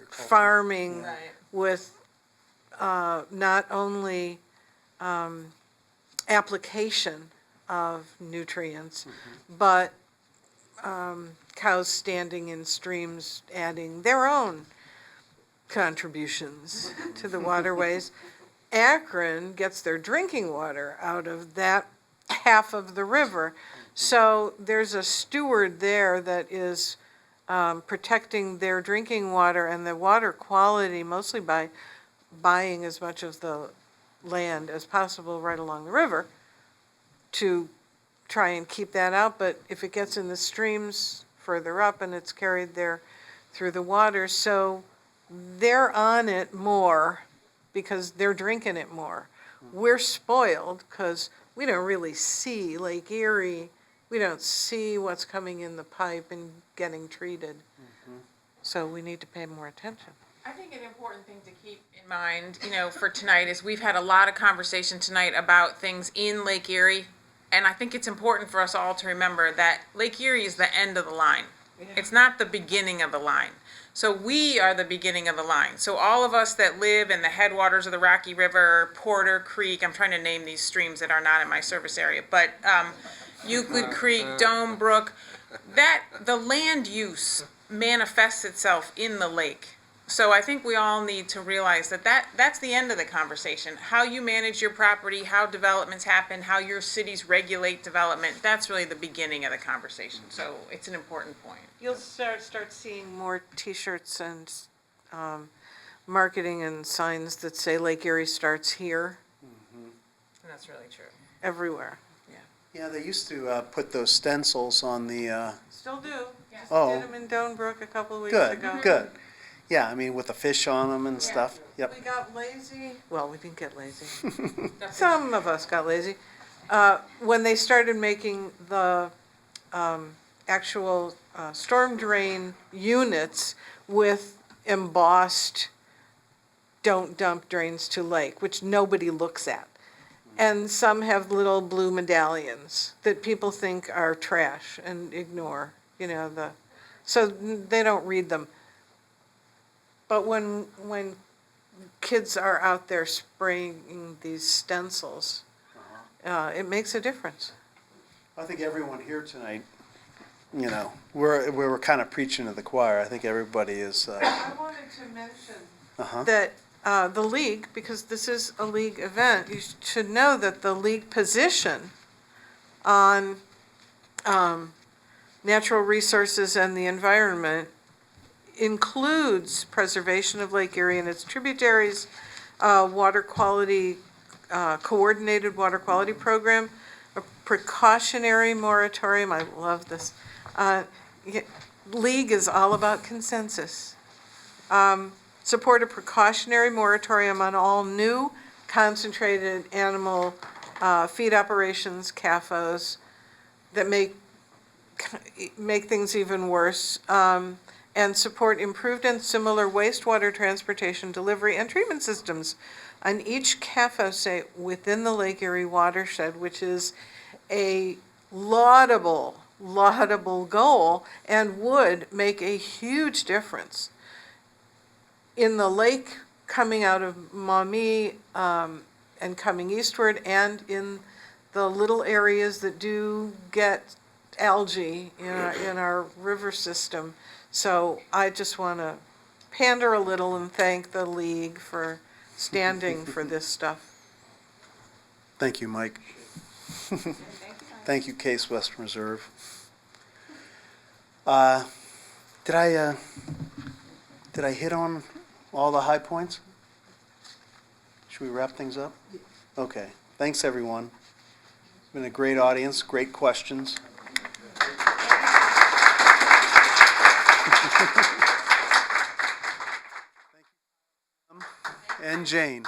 farming with not only application of nutrients, but cows standing in streams adding their own contributions to the waterways. Akron gets their drinking water out of that half of the river. So there's a steward there that is protecting their drinking water and the water quality, mostly by buying as much of the land as possible right along the river to try and keep that out. But if it gets in the streams further up and it's carried there through the water, so they're on it more because they're drinking it more. We're spoiled because we don't really see Lake Erie. We don't see what's coming in the pipe and getting treated. So we need to pay more attention. I think an important thing to keep in mind, for tonight is we've had a lot of conversation tonight about things in Lake Erie. And I think it's important for us all to remember that Lake Erie is the end of the line. It's not the beginning of the line. So we are the beginning of the line. So all of us that live in the headwaters of the Rocky River, Porter Creek, I'm trying to name these streams that are not in my service area, but Euclid Creek, Dome Brook, the land use manifests itself in the lake. So I think we all need to realize that's the end of the conversation. How you manage your property, how developments happen, how your cities regulate development, that's really the beginning of the conversation. So it's an important point. You'll start seeing more T-shirts and marketing and signs that say Lake Erie starts here And that's really true. everywhere. Yeah, they used to put those stencils on the, Still do. Just Oh. did them in Donebrook a couple of weeks good, ago. good. Yeah, I mean, with the fish on them and stuff. Yep. We got lazy. Well, we didn't get lazy. Some of us got lazy. When they started making the actual storm drain units with embossed "Don't dump drains to lake," which nobody looks at. And some have little blue medallions that people think are trash and ignore, so they don't read them. But when kids are out there spraying these stencils, it makes a difference. I think everyone here tonight, we're kind of preaching to the choir. I think everybody is, I wanted to mention uh-huh. that the league, because this is a league event, you should know that the league position on natural resources and the environment includes preservation of Lake Erie and its tributaries, water quality, coordinated water quality program, a precautionary moratorium. I love this. League is all about consensus. Support a precautionary moratorium on all new concentrated animal feed operations, CAFOs, that make things even worse, and support improved and similar wastewater transportation, delivery, and treatment systems on each CAFO site within the Lake Erie watershed, which is a laudable goal and would make a huge difference in the lake coming out of Maumee and coming eastward, and in the little areas that do get algae in our river system. So I just want to pander a little and thank the league for standing for this stuff. Thank you, Mike. Thank you, Case Western Reserve. Did I hit on all the high points? Should we wrap things up? Okay. Thanks, everyone. It's been a great audience, great questions. And Jane.